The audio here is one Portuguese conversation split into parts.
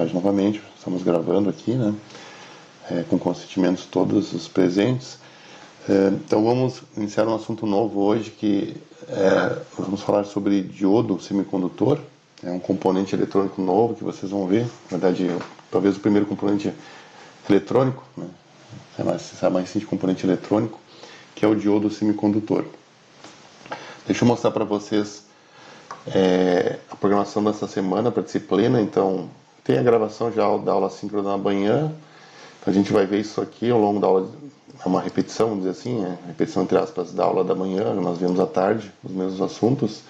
tarde novamente. Estamos gravando aqui, né? Com consentimento de todos os presentes. Então vamos iniciar um assunto novo hoje que vamos falar sobre diodo semicondutor. É um componente eletrônico novo que vocês vão ver. Na verdade, talvez o primeiro componente eletrônico, né? É mais de componente eletrônico, que é o diodo semicondutor. Deixa eu mostrar para vocês a programação dessa semana para disciplina. Então, tem a gravação já da aula síncrona da manhã. Então, a gente vai ver isso aqui ao longo da aula. É uma repetição, vamos dizer assim, repetição entre aspas da aula da manhã. Nós vemos à tarde os mesmos assuntos.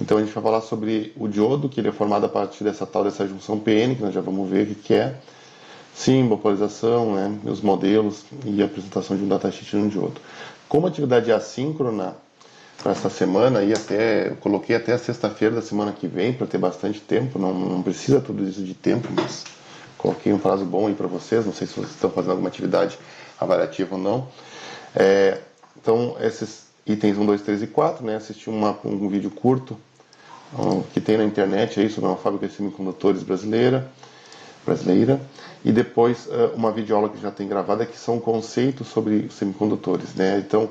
Então, a gente vai falar sobre o diodo, que ele é formado a partir dessa junção PN, que nós já vamos ver o que é. Símbolo, polarização, né, os modelos e a apresentação de um datasheet no diodo. Como atividade assíncrona para essa semana, eu coloquei até a sexta-feira da semana que vem para ter bastante tempo, não precisa tudo isso de tempo, mas coloquei um prazo bom aí para vocês, não sei se vocês estão fazendo alguma atividade avaliativa ou não. Então, esses itens 1, 2, 3 e 4, né, assisti um vídeo curto que tem na internet, é isso, uma fábrica de semicondutores brasileira, e depois uma videoaula que já tem gravada, que são conceitos sobre semicondutores, né? Então,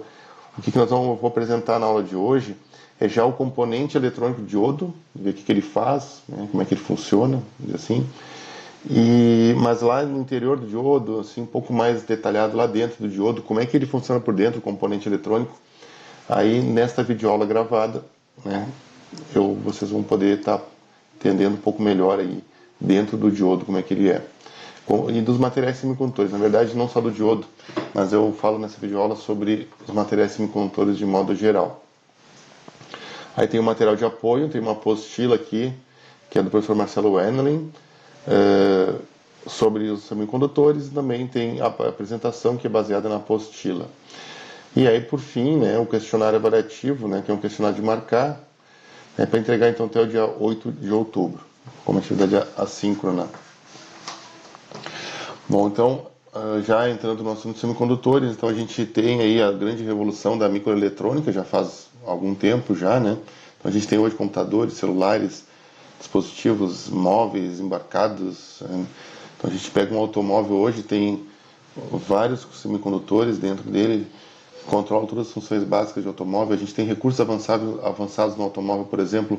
o que nós vou apresentar na aula de hoje é já o componente eletrônico diodo, ver o que ele faz, né? Como é que ele funciona, assim. Mas lá no interior do diodo, assim, um pouco mais detalhado lá dentro do diodo, como é que ele funciona por dentro, o componente eletrônico. Aí, nesta videoaula gravada, né, vocês vão poder estar entendendo um pouco melhor aí dentro do diodo, como é que ele é. E dos materiais semicondutores, na verdade não só do diodo, mas eu falo nessa videoaula sobre os materiais semicondutores de modo geral. Aí tem o material de apoio, tem uma apostila aqui, que é do professor Marcelo Wendling, sobre os semicondutores, e também tem a apresentação que é baseada na apostila. E aí, por fim, né, o questionário avaliativo, né, que é um questionário de marcar, para entregar então até o dia 8 de outubro, como atividade assíncrona. Bom, então, já entrando no assunto de semicondutores, então a gente tem aí a grande revolução da microeletrônica, já faz algum tempo já, né? Então a gente tem hoje computadores, celulares, dispositivos móveis, embarcados. Então a gente pega um automóvel hoje, tem vários semicondutores dentro dele, controla todas as funções básicas de automóvel. A gente tem recursos avançados no automóvel, por exemplo,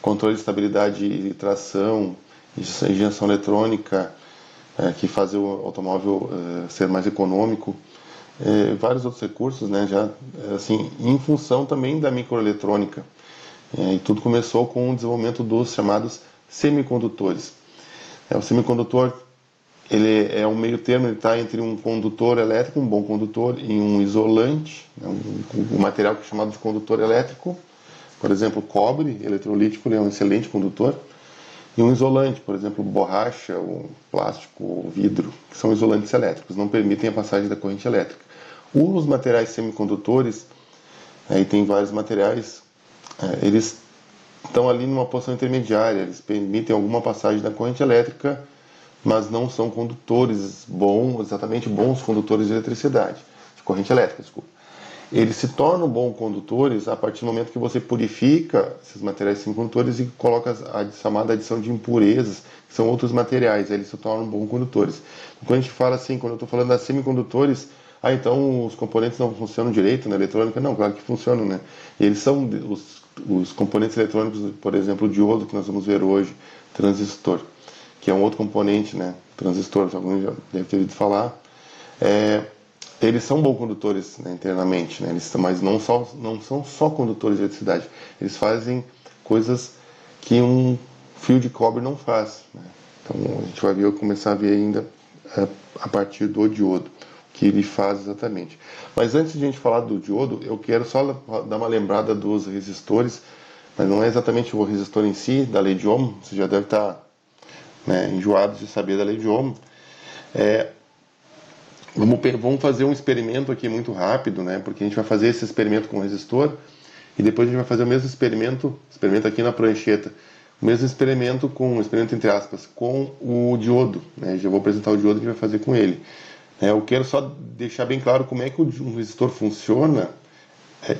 controle de estabilidade e tração, injeção eletrônica, que faz o automóvel ser mais econômico, vários outros recursos, né, já assim, em função também da microeletrônica. E tudo começou com o desenvolvimento dos chamados semicondutores. O semicondutor, ele é um meio termo, ele está entre um condutor elétrico, um bom condutor, e um isolante, um material que é chamado de condutor elétrico. Por exemplo, cobre eletrolítico, ele é um excelente condutor. E um isolante, por exemplo, borracha, ou plástico, ou vidro, que são isolantes elétricos, não permitem a passagem da corrente elétrica. Os materiais semicondutores, aí tem vários materiais, eles estão ali numa posição intermediária, eles permitem alguma passagem da corrente elétrica, mas não são condutores exatamente bons condutores de eletricidade, de corrente elétrica, desculpa. Eles se tornam bons condutores a partir do momento que você purifica esses materiais semicondutores e coloca a chamada adição de impurezas, que são outros materiais, aí eles se tornam bons condutores. Quando a gente fala assim, quando eu estou falando das semicondutores, então os componentes não funcionam direito na eletrônica? Não, claro que funcionam, né? E eles são os componentes eletrônicos, por exemplo, o diodo que nós vamos ver hoje, transistor, que é um outro componente, né? Transistor, alguém já deve ter ouvido falar. Eles são bons condutores, né, internamente, né, mas não são só condutores de eletricidade. Eles fazem coisas que um fio de cobre não faz, né? Então a gente vai começar a ver ainda a partir do diodo, o que ele faz exatamente. Mas antes de a gente falar do diodo, eu quero só dar uma lembrada dos resistores, mas não é exatamente o resistor em si, da lei de Ohm, você já deve estar, né, enjoado de saber da lei de Ohm. Vamos fazer um experimento aqui muito rápido, né? Porque a gente vai fazer esse experimento com o resistor e depois a gente vai fazer o mesmo experimento aqui na prancheta, o mesmo experimento entre aspas, com o diodo, né? Já vou apresentar o diodo que a gente vai fazer com ele. Eu quero só deixar bem claro como é que um resistor funciona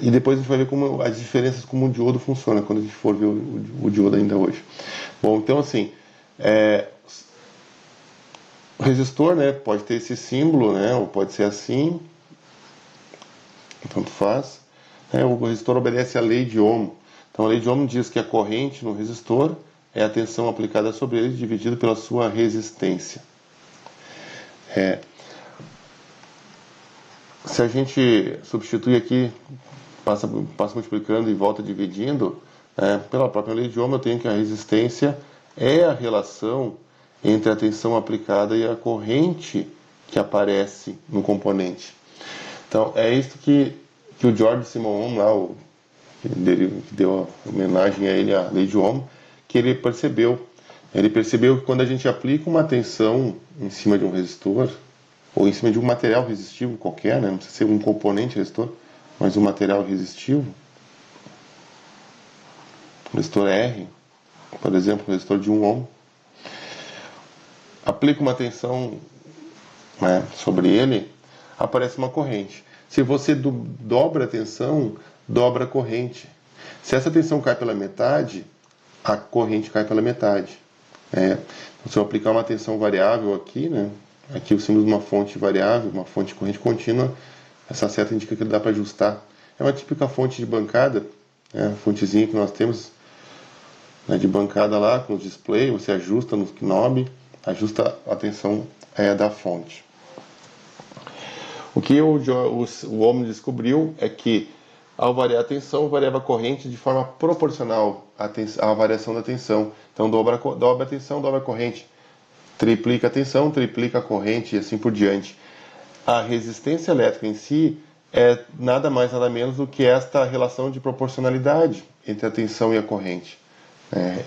e depois a gente vai ver as diferenças como o diodo funciona quando a gente for ver o diodo ainda hoje. Bom, então assim, O resistor, né, pode ter esse símbolo, né, ou pode ser assim, tanto faz. O resistor obedece à lei de Ohm. Então a lei de Ohm diz que a corrente no resistor é a tensão aplicada sobre ele dividido pela sua resistência. Se a gente substitui aqui, passa multiplicando e volta dividindo, pela própria lei de Ohm eu tenho que a resistência é a relação entre a tensão aplicada e a corrente que aparece no componente. Então é isso que o George Simenon, lá, que deu homenagem a ele, a lei de Ohm, que ele percebeu. Ele percebeu que quando a gente aplica uma tensão em cima de um resistor, ou em cima de um material resistivo qualquer, né? Não precisa ser um componente resistor, mas um material resistivo, resistor R, por exemplo, resistor de 1 ohm, aplica uma tensão, né, sobre ele, aparece uma corrente. Se você dobra a tensão, dobra a corrente. Se essa tensão cai pela metade, a corrente cai pela metade. Se eu aplicar uma tensão variável aqui, né, aqui o símbolo de uma fonte variável, uma fonte de corrente contínua, essa seta indica que dá para ajustar. É uma típica fonte de bancada, a fontezinha que nós temos, né, de bancada lá, com o display, você ajusta no knob, ajusta a tensão da fonte. O que o homem descobriu é que, ao variar a tensão, variava a corrente de forma proporcional à variação da tensão. Então, dobra a tensão, dobra a corrente. Triplica a tensão, triplica a corrente e assim por diante. A resistência elétrica em si é nada mais, nada menos do que esta relação de proporcionalidade entre a tensão e a corrente.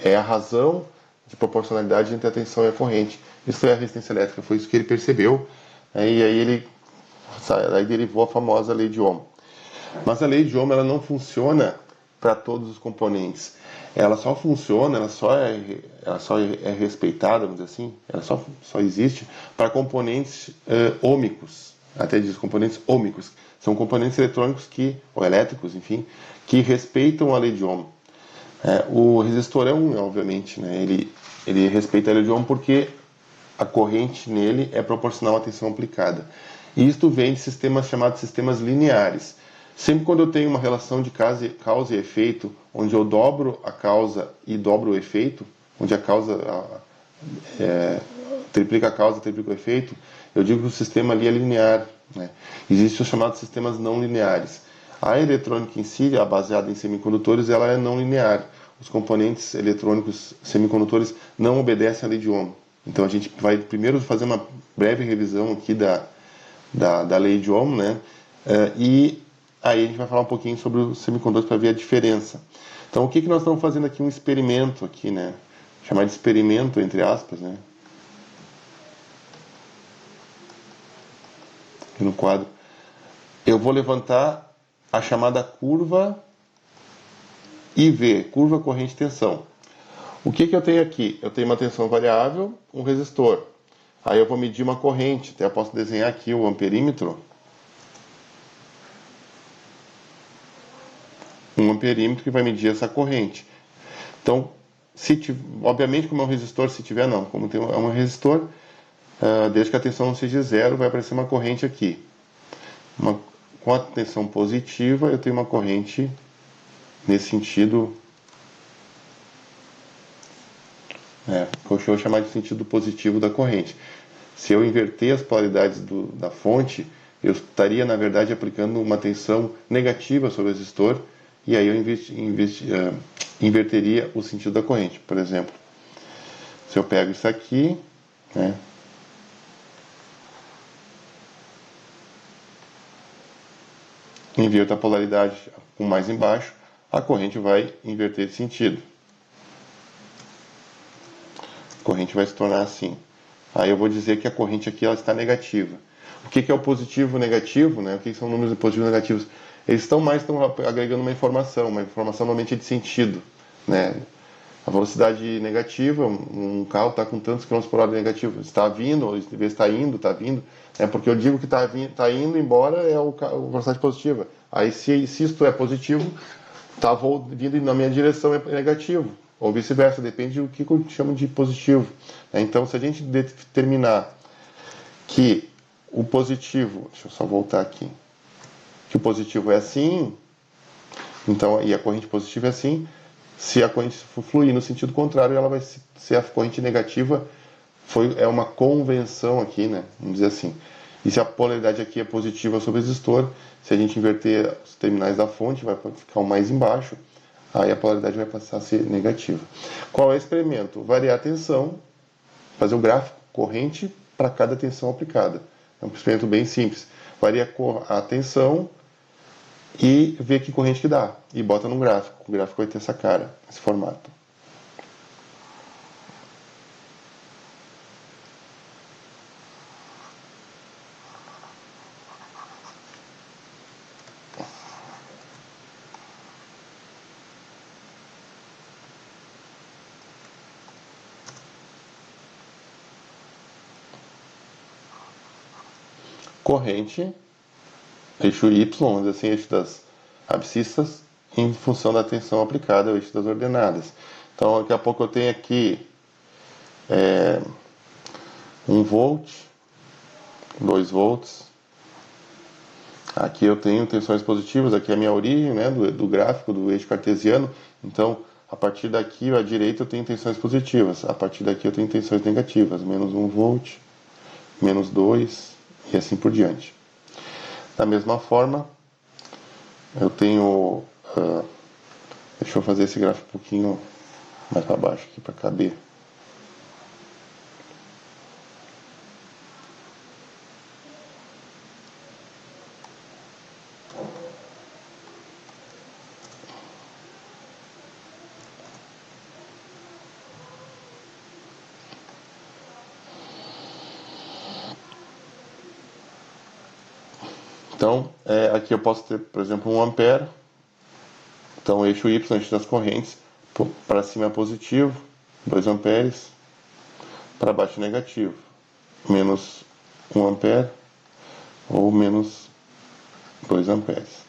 É a razão de proporcionalidade entre a tensão e a corrente. Isso é a resistência elétrica, foi isso que ele percebeu. E aí daí derivou a famosa lei de Ohm. Mas a lei de Ohm ela não funciona para todos os componentes. Ela só funciona, ela só é respeitada, vamos dizer assim, ela só existe para componentes ômicos. Até diz componentes ômicos. São componentes eletrônicos ou elétricos, enfim, que respeitam a lei de Ohm. O resistor é obviamente, né? Ele respeita a lei de Ohm porque a corrente nele é proporcional à tensão aplicada. E isto vem de sistemas chamados sistemas lineares. Sempre quando eu tenho uma relação de causa e efeito, onde eu dobro a causa e dobro o efeito, onde a causa triplica a causa, triplica o efeito, eu digo que o sistema ali é linear, né? Existem os chamados sistemas não lineares. A eletrônica em si, baseada em semicondutores, ela é não linear. Os componentes eletrônicos semicondutores não obedecem à lei de Ohm. Então a gente vai primeiro fazer uma breve revisão aqui da lei de Ohm, né? E aí a gente vai falar um pouquinho sobre os semicondutores para ver a diferença. Então o que nós estamos fazendo aqui? Um experimento aqui, né? Chamar de experimento, entre aspas, né? Aqui no quadro. Eu vou levantar a chamada curva IV, curva corrente tensão. O que eu tenho aqui? Eu tenho uma tensão variável, um resistor. Aí eu vou medir uma corrente, até eu posso desenhar aqui o amperímetro. Um amperímetro que vai medir essa corrente. Então, obviamente como é um resistor, se tiver não, como é um resistor, desde que a tensão não seja zero, vai aparecer uma corrente aqui. Com a tensão positiva, eu tenho uma corrente nesse sentido, que eu vou chamar de sentido positivo da corrente. Se eu inverter as polaridades da fonte, eu estaria, na verdade, aplicando uma tensão negativa sobre o resistor, e aí eu inverteria o sentido da corrente. Por exemplo, se eu pego isso aqui, né, inverto a polaridade com mais embaixo, a corrente vai inverter de sentido. A corrente vai se tornar assim. Aí eu vou dizer que a corrente aqui ela está negativa. O que é o positivo e o negativo? Né? O que são números positivos e negativos? Eles estão agregando uma informação normalmente de sentido. Né? A velocidade negativa, um carro está com tantos quilômetros por hora negativo. Está vindo, ou está indo, está vindo. Porque eu digo que está indo embora é a velocidade positiva. Aí se isto é positivo, está vindo na minha direção é negativo. Ou vice-versa, depende do que eu chamo de positivo. Então, se a gente determinar que o positivo, deixa eu só voltar aqui, que o positivo é assim, então, e a corrente positiva é assim, se a corrente fluir no sentido contrário, ela vai ser a corrente negativa, é uma convenção aqui, né? Vamos dizer assim. E se a polaridade aqui é positiva sobre o resistor, se a gente inverter os terminais da fonte, vai ficar o mais embaixo, aí a polaridade vai passar a ser negativa. Qual é o experimento? Variar a tensão, fazer o gráfico corrente para cada tensão aplicada. É um experimento bem simples. Varia a tensão e vê que corrente que dá. E bota no gráfico. O gráfico vai ter essa cara, esse formato. Corrente, eixo Y, vamos dizer assim, eixo das abscissas, em função da tensão aplicada, o eixo das ordenadas. Então, daqui a pouco eu tenho aqui 1 volt, 2 volts. Aqui eu tenho tensões positivas, aqui é a minha origem, né, do gráfico, do eixo cartesiano. Então, a partir daqui, à direita, eu tenho tensões positivas. A partir daqui, eu tenho tensões negativas. Menos 1 volt, menos 2, e assim por diante. Da mesma forma, eu tenho... deixa eu fazer esse gráfico um pouquinho mais para baixo aqui, para caber. Então, aqui eu posso ter, por exemplo, 1 ampere. Então, eixo Y, eixo das correntes, para cima é positivo, 2 amperes, para baixo é negativo, menos 1 ampere ou menos 2 amperes.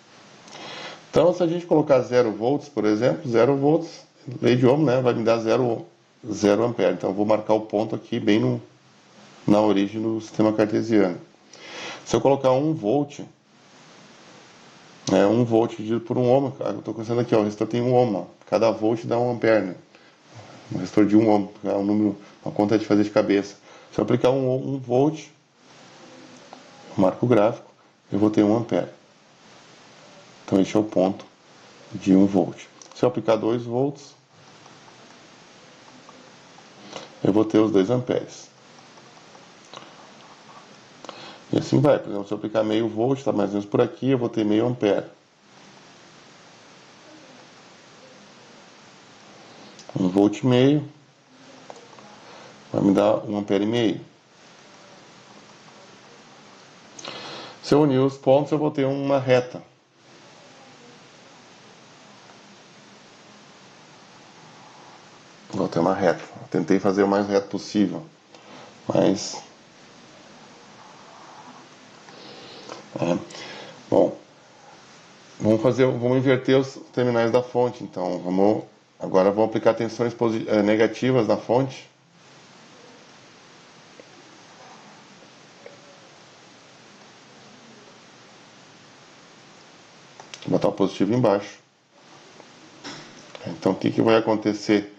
Então, se a gente colocar 0 volts, por exemplo, 0 volts, lei de Ohm, né, vai me dar 0 ampere. Então, eu vou marcar o ponto aqui bem na origem do sistema cartesiano. Se eu colocar 1 volt, 1 volt dividido por 1 ohm, eu estou começando aqui, ó, o resistor tem 1 ohm, ó. Cada volt dá 1 ampere, né? Um resistor de 1 ohm, é um número, uma conta de fazer de cabeça. Se eu aplicar 1 volt, eu marco o gráfico, eu vou ter 1 ampere. Então este é o ponto de 1 volt. Se eu aplicar 2 volts, eu vou ter os 2 amperes. E assim vai. Por exemplo, se eu aplicar meio volt, está mais ou menos por aqui, eu vou ter meio ampere. 1 volt e meio vai me dar 1 ampere e meio. Se eu unir os pontos, eu vou ter uma reta. Vou ter uma reta. Eu tentei fazer o mais reto possível, mas... Bom, vamos inverter os terminais da fonte. Então, agora vamos aplicar tensões negativas na fonte. Vou botar o positivo embaixo. Então, o que vai acontecer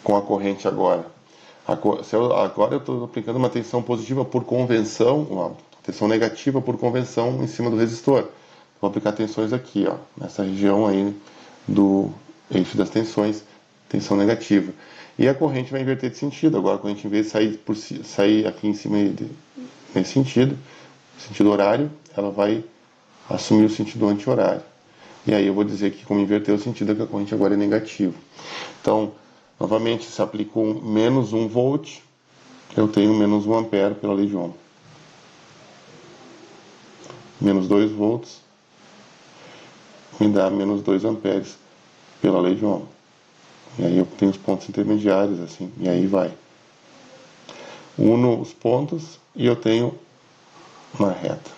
com a corrente agora? Agora eu estou aplicando uma tensão positiva por convenção, uma tensão negativa por convenção em cima do resistor. Vou aplicar tensões aqui, ó, nessa região aí do eixo das tensões, tensão negativa. E a corrente vai inverter de sentido. Agora a corrente, em vez de sair aqui em cima nesse sentido horário, ela vai assumir o sentido anti-horário. E aí eu vou dizer que, como inverter o sentido, é que a corrente agora é negativa. Então, novamente, se aplico menos 1 volt, eu tenho menos 1 ampere pela lei de Ohm. Menos 2 volts me dá menos 2 amperes pela lei de Ohm. E aí eu tenho os pontos intermediários, assim, e aí vai. Uno os pontos e eu tenho uma reta.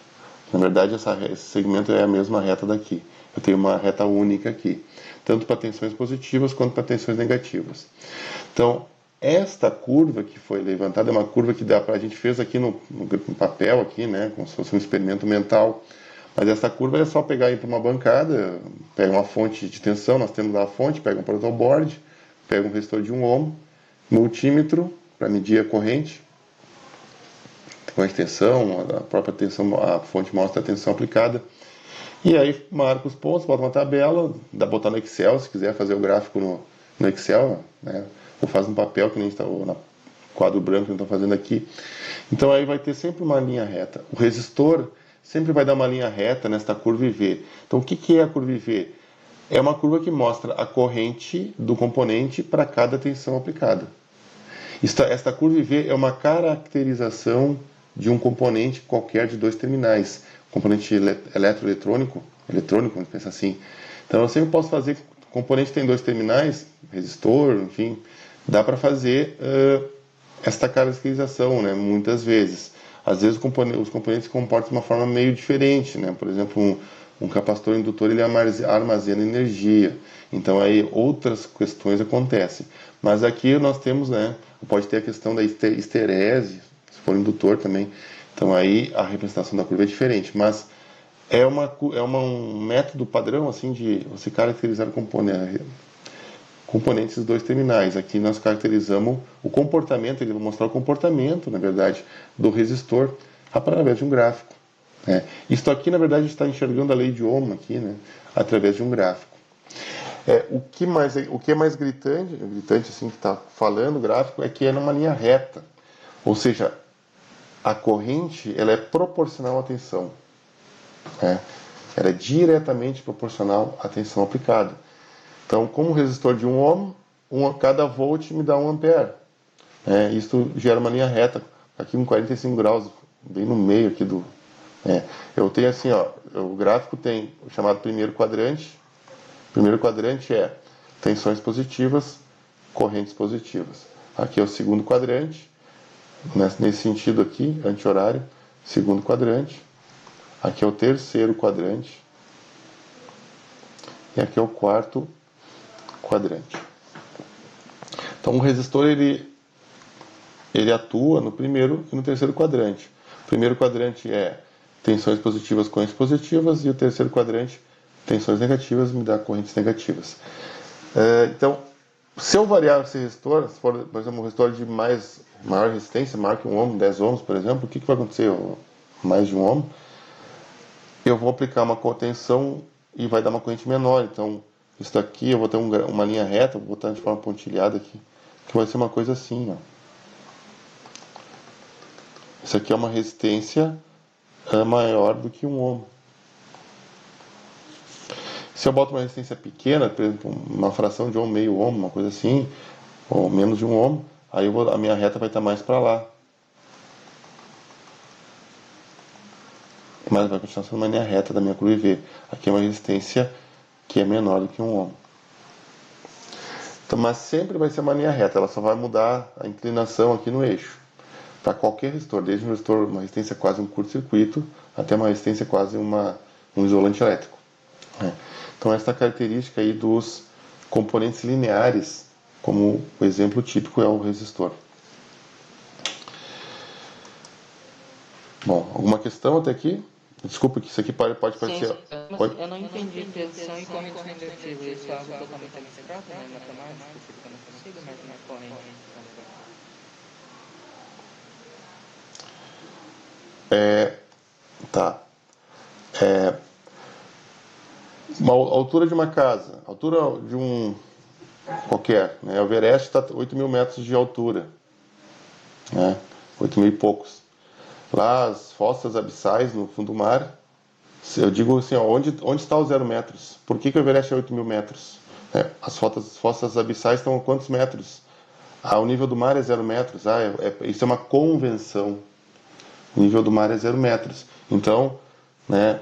Na verdade, esse segmento é a mesma reta daqui. Eu tenho uma reta única aqui, tanto para tensões positivas quanto para tensões negativas. Então, esta curva que foi levantada é uma curva que a gente fez aqui no papel, aqui, né, como se fosse um experimento mental. Mas essa curva é só pegar e ir para uma bancada, pega uma fonte de tensão, nós temos lá a fonte, pega um protoboard, pega um resistor de 1 ohm, multímetro para medir a corrente de tensão, a própria tensão, a fonte mostra a tensão aplicada. E aí marca os pontos, bota uma tabela, dá pra botar no Excel, se quiser fazer o gráfico no Excel, né? Ou faz um papel, que nem está, ou no quadro branco que a gente está fazendo aqui. Então aí vai ter sempre uma linha reta. O resistor sempre vai dar uma linha reta nesta curva IV. Então o que é a curva IV? É uma curva que mostra a corrente do componente para cada tensão aplicada. Esta curva IV é uma caracterização de um componente qualquer de 2 terminais. Componente eletroeletrônico, vamos pensar assim. Então eu sempre posso fazer, o componente tem 2 terminais, resistor, enfim, dá para fazer esta caracterização, né, muitas vezes. Às vezes os componentes se comportam de uma forma meio diferente, né? Por exemplo, um capacitor indutor ele armazena energia. Então aí outras questões acontecem. Mas aqui nós temos, né, pode ter a questão da histerese, se for indutor também. Então aí a representação da curva é diferente, mas é um método padrão assim de você caracterizar componentes dos 2 terminais. Aqui nós caracterizamos o comportamento, ele vai mostrar o comportamento, na verdade, do resistor através de um gráfico. Né? Isto aqui, na verdade, está enxergando a lei de Ohm aqui, né, através de um gráfico. O que é mais gritante assim que está falando o gráfico é que é numa linha reta, ou seja, a corrente ela é proporcional à tensão, né? Ela é diretamente proporcional à tensão aplicada. Então, como um resistor de 1 ohm, cada volt me dá 1 ampere. Isso gera uma linha reta, aqui com 45 graus, bem no meio aqui do... eu tenho assim, ó, o gráfico tem o chamado primeiro quadrante. O primeiro quadrante é tensões positivas, correntes positivas. Aqui é o segundo quadrante, nesse sentido aqui, anti-horário, segundo quadrante. Aqui é o terceiro quadrante. E aqui é o quarto quadrante. Então o resistor ele atua no primeiro e no terceiro quadrante. O primeiro quadrante é tensões positivas, correntes positivas, e o terceiro quadrante, tensões negativas, me dá correntes negativas. Então, se eu variar esse resistor, se for, por exemplo, um resistor de maior resistência, maior que 1 ohm, 10 ohms, por exemplo, o que vai acontecer? Mais de 1 ohm, eu vou aplicar uma tensão e vai dar uma corrente menor. Então, isso aqui eu vou ter uma linha reta, vou botar de forma pontilhada aqui, que vai ser uma coisa assim, ó. Isso aqui é uma resistência maior do que 1 ohm. Se eu boto uma resistência pequena, por exemplo, uma fração de ohm, meio ohm, uma coisa assim, ou menos de 1 ohm, aí a minha reta vai estar mais para lá. Mas vai continuar sendo uma linha reta da minha curva IV. Aqui é uma resistência que é menor do que 1 ohm. Então, mas sempre vai ser uma linha reta, ela só vai mudar a inclinação aqui no eixo. Para qualquer resistor, desde um resistor, uma resistência quase um curto-circuito, até uma resistência quase um isolante elétrico. Então, essa característica aí dos componentes lineares, como o exemplo típico é o resistor. Bom, alguma questão até aqui? Desculpa que isso aqui pode parecer... Mas eu não entendi tensão e corrente negativa. Isso é algo totalmente abstrato, né? Matemática, porque eu não consigo imaginar corrente. Tá. Uma altura de uma casa, altura de um qualquer, né? O Everest está 8.000 metros de altura, né? 8.000 e poucos. Lá as fossas abissais no fundo do mar, eu digo assim, ó, onde está os 0 metros? Por que o Everest é 8.000 metros? As fossas abissais estão a quantos metros? O nível do mar é 0 metros. Isso é uma convenção. O nível do mar é 0 metros. Então, né,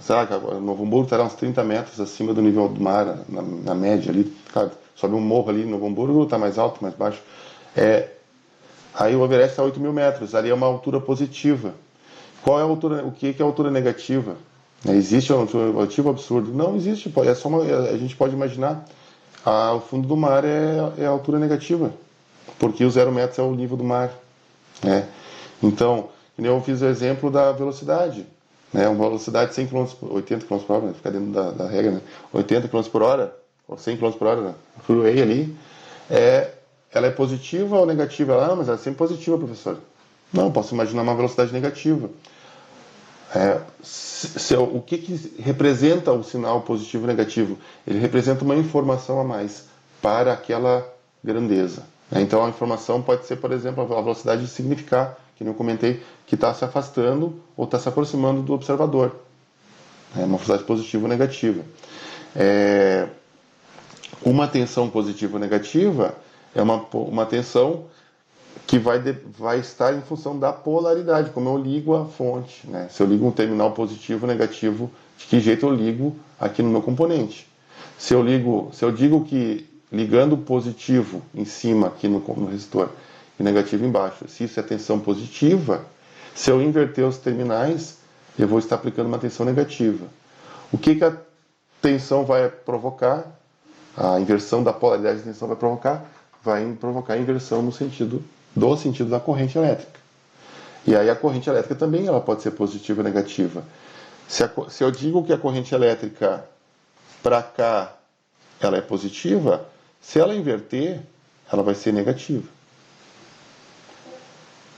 será que Novo Hamburgo estará uns 30 metros acima do nível do mar, na média ali? Claro, sobe um morro ali no Novo Hamburgo, está mais alto, mais baixo. Aí o Everest está a 8.000 metros, ali é uma altura positiva. Qual é a altura? O que é a altura negativa? Existe uma altura negativa absurda? Não existe, a gente pode imaginar, o fundo do mar é a altura negativa. porque os 0 metros é o nível do mar, né? Então, eu fiz o exemplo da velocidade, né? Uma velocidade de 100 km, 80 km por hora, né? Fica dentro da regra, né? 80 km por hora, ou 100 km por hora, né? Freeway ali, ela é positiva ou negativa? Mas ela é sempre positiva, professor. Não, posso imaginar uma velocidade negativa. O que representa o sinal positivo e negativo? Ele representa uma informação a mais para aquela grandeza. Então a informação pode ser, por exemplo, a velocidade de significar, que eu comentei, que está se afastando ou está se aproximando do observador. É uma velocidade positiva ou negativa. Uma tensão positiva ou negativa é uma tensão que vai estar em função da polaridade, como eu ligo a fonte, né? Se eu ligo um terminal positivo ou negativo, de que jeito eu ligo aqui no meu componente. Se eu digo que ligando positivo em cima aqui no resistor e negativo embaixo, se isso é tensão positiva, se eu inverter os terminais, eu vou estar aplicando uma tensão negativa. O que a tensão vai provocar? A inversão da polaridade da tensão vai provocar a inversão no sentido da corrente elétrica. E aí a corrente elétrica também ela pode ser positiva ou negativa. Se eu digo que a corrente elétrica para cá ela é positiva, se ela inverter, ela vai ser negativa.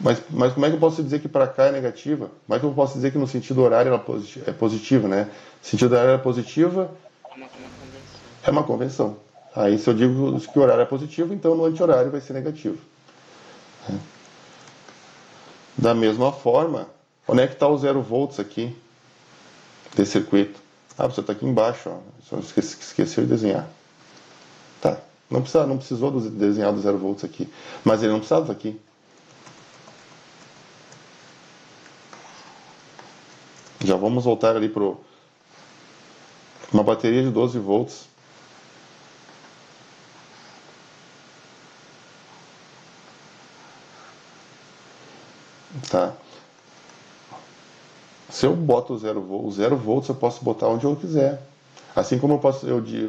Mas como é que eu posso dizer que para cá é negativa? Como é que eu posso dizer que no sentido horário ela é positiva, né? Sentido horário é positiva é uma convenção. Aí se eu digo que o horário é positivo, então no anti-horário vai ser negativo. Da mesma forma, onde é que está o 0 volts aqui desse circuito? Você está aqui embaixo, ó. Só esqueceu de desenhar. Tá. Não precisou desenhar do 0 volts aqui. Mas ele não precisava estar aqui. Já vamos voltar ali para uma bateria de 12 volts. Tá. Se eu boto o 0 volts, eu posso botar onde eu quiser. Assim como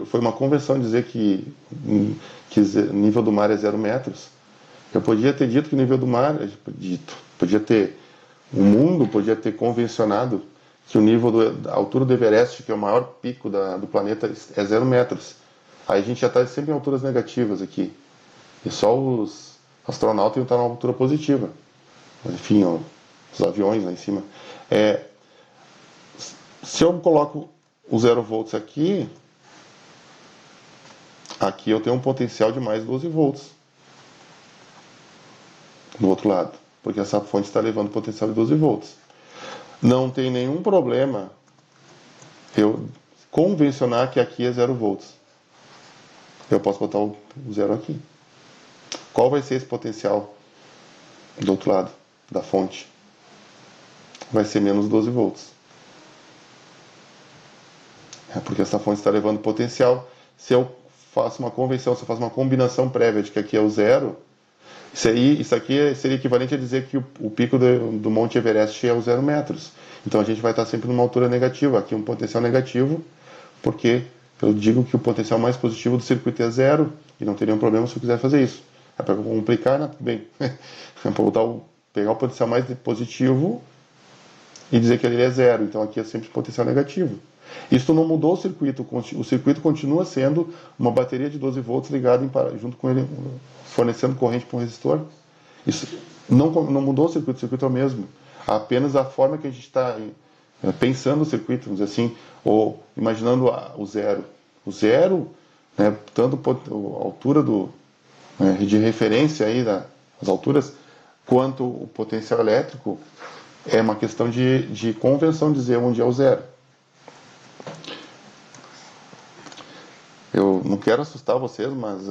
foi uma convenção dizer que o nível do mar é 0 metros. Eu podia ter dito que o nível do mar, o mundo podia ter convencionado que o nível da altura do Everest, que é o maior pico do planeta, é 0 metros. Aí a gente já está sempre em alturas negativas aqui. E só os astronautas iam estar na altura positiva. Enfim, os aviões lá em cima. Se eu coloco o 0 volts aqui eu tenho um potencial de mais 12 volts do outro lado, porque essa fonte está levando potencial de 12 volts. Não tem nenhum problema eu convencionar que aqui é 0 volts. Eu posso botar o 0 aqui. Qual vai ser esse potencial do outro lado da fonte? Vai ser menos 12 volts. Porque essa fonte está levando potencial. Se eu faço uma convenção, se eu faço uma combinação prévia de que aqui é o 0, isso aqui seria equivalente a dizer que o pico do Monte Everest é os 0 metros. Então a gente vai estar sempre numa altura negativa, aqui um potencial negativo, porque eu digo que o potencial mais positivo do circuito é 0, e não teria um problema se eu quiser fazer isso. É para complicar, né? Bem, é para pegar o potencial mais positivo e dizer que ele é 0, então aqui é sempre potencial negativo. Isso não mudou o circuito continua sendo uma bateria de 12 volts ligada junto com ele, fornecendo corrente para um resistor. Isso não mudou o circuito é o mesmo. Apenas a forma que a gente está pensando o circuito, vamos dizer assim, ou imaginando o 0. O 0, né, tanto a altura de referência aí das alturas, quanto o potencial elétrico, é uma questão de convenção dizer onde é o 0. Eu não quero assustar vocês, mas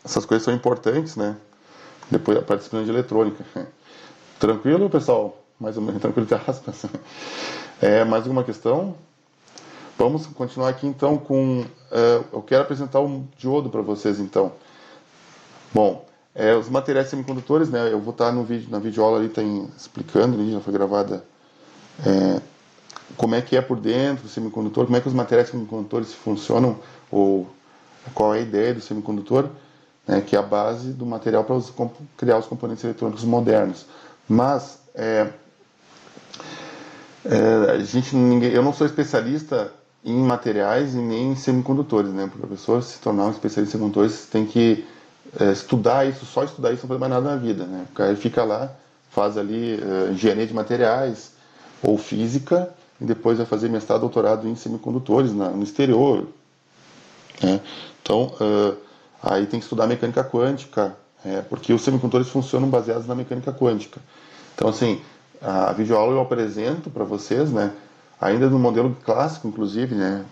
essas coisas são importantes, né? Depois a disciplina de eletrônica. Tranquilo, pessoal? Mais ou menos, tranquilo, entre aspas. Mais alguma questão? Vamos continuar aqui então com... eu quero apresentar um diodo para vocês então. Bom, os materiais semicondutores, né? Eu vou estar na videoaula ali, explicando, ali, já foi gravada, como é que é por dentro do semicondutor, como é que os materiais semicondutores funcionam, ou qual é a ideia do semicondutor. né, que é a base do material para criar os componentes eletrônicos modernos. Mas eu não sou especialista em materiais e nem em semicondutores, né? Porque a pessoa se tornar um especialista em semicondutores tem que estudar isso, só estudar isso, não fazer mais nada na vida, né? O cara fica lá, faz ali engenharia de materiais ou física e depois vai fazer mestrado, doutorado em semicondutores no exterior, né? Então, aí tem que estudar mecânica quântica, porque os semicondutores funcionam baseados na mecânica quântica. Então, assim, a videoaula eu apresento para vocês, né, ainda no modelo clássico, inclusive, né,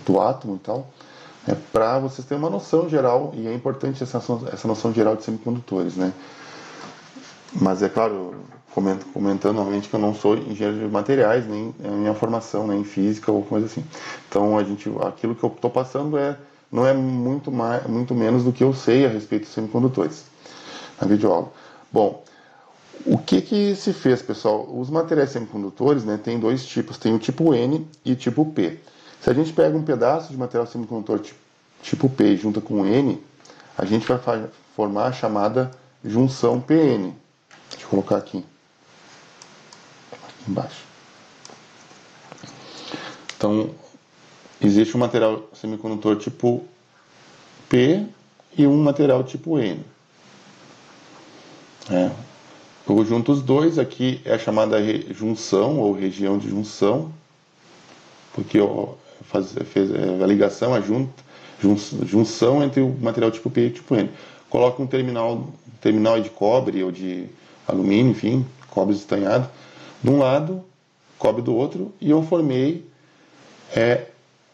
do átomo e tal, para vocês terem uma noção geral, e é importante essa noção geral de semicondutores, né. Mas, é claro, comentando novamente que eu não sou engenheiro de materiais, nem a minha formação, nem em física ou coisa assim. Então, aquilo que eu estou passando não é muito menos do que eu sei a respeito dos semicondutores na videoaula. Bom, o que se fez, pessoal? Os materiais semicondutores, né, tem dois tipos, tem o tipo N e o tipo P. Se a gente pega um pedaço de material semicondutor tipo P e junta com N, a gente vai formar a chamada junção PN. Deixa eu colocar aqui embaixo. Então, existe um material semicondutor tipo P e um material tipo N. Eu junto os dois, aqui é a chamada junção ou região de junção, porque fez a ligação, a junção entre o material tipo P e o tipo N. Coloco um terminal de cobre ou de alumínio, enfim, cobre estanhado, de um lado, cobre do outro, e eu formei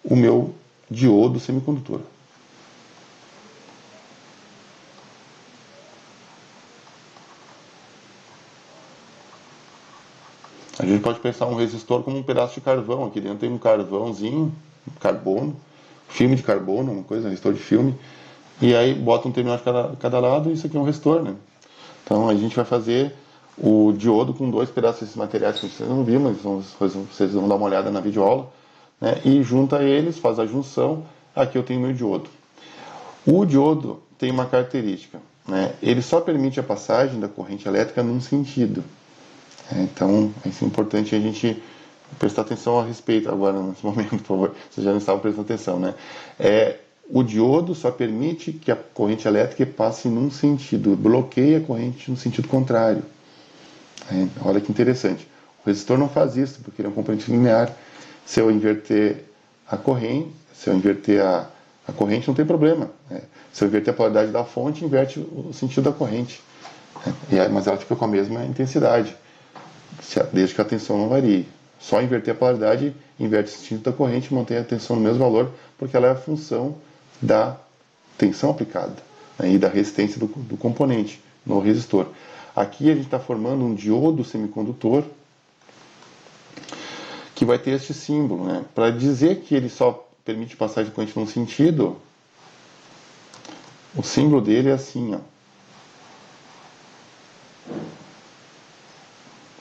o meu diodo semicondutor. A gente pode pensar um resistor como um pedaço de carvão. Aqui dentro tem um carvãozinho, carbono, filme de carbono, uma coisa, resistor de filme. E aí bota um terminal de cada lado e isso aqui é um resistor, né? Então a gente vai fazer o diodo com dois pedaços desses materiais que vocês não viram, mas vocês vão dar uma olhada na videoaula, né? E junta eles, faz a junção. Aqui eu tenho meu diodo. O diodo tem uma característica, né? Ele só permite a passagem da corrente elétrica num sentido. Então, é importante a gente prestar atenção a respeito agora, nesse momento, por favor. Vocês já não estavam prestando atenção, né? O diodo só permite que a corrente elétrica passe num sentido, bloqueia a corrente no sentido contrário. Olha que interessante. O resistor não faz isso, porque ele é um componente linear. Se eu inverter a corrente, a corrente não tem problema. Se eu inverter a polaridade da fonte, inverte o sentido da corrente. Mas ela fica com a mesma intensidade, desde que a tensão não varie. Só inverter a polaridade, inverte o sentido da corrente, mantém a tensão no mesmo valor, porque ela é a função da tensão aplicada, né, e da resistência do componente no resistor. Aqui a gente está formando um diodo semicondutor que vai ter este símbolo, né? Para dizer que ele só permite passagem de corrente num sentido, o símbolo dele é assim, ó.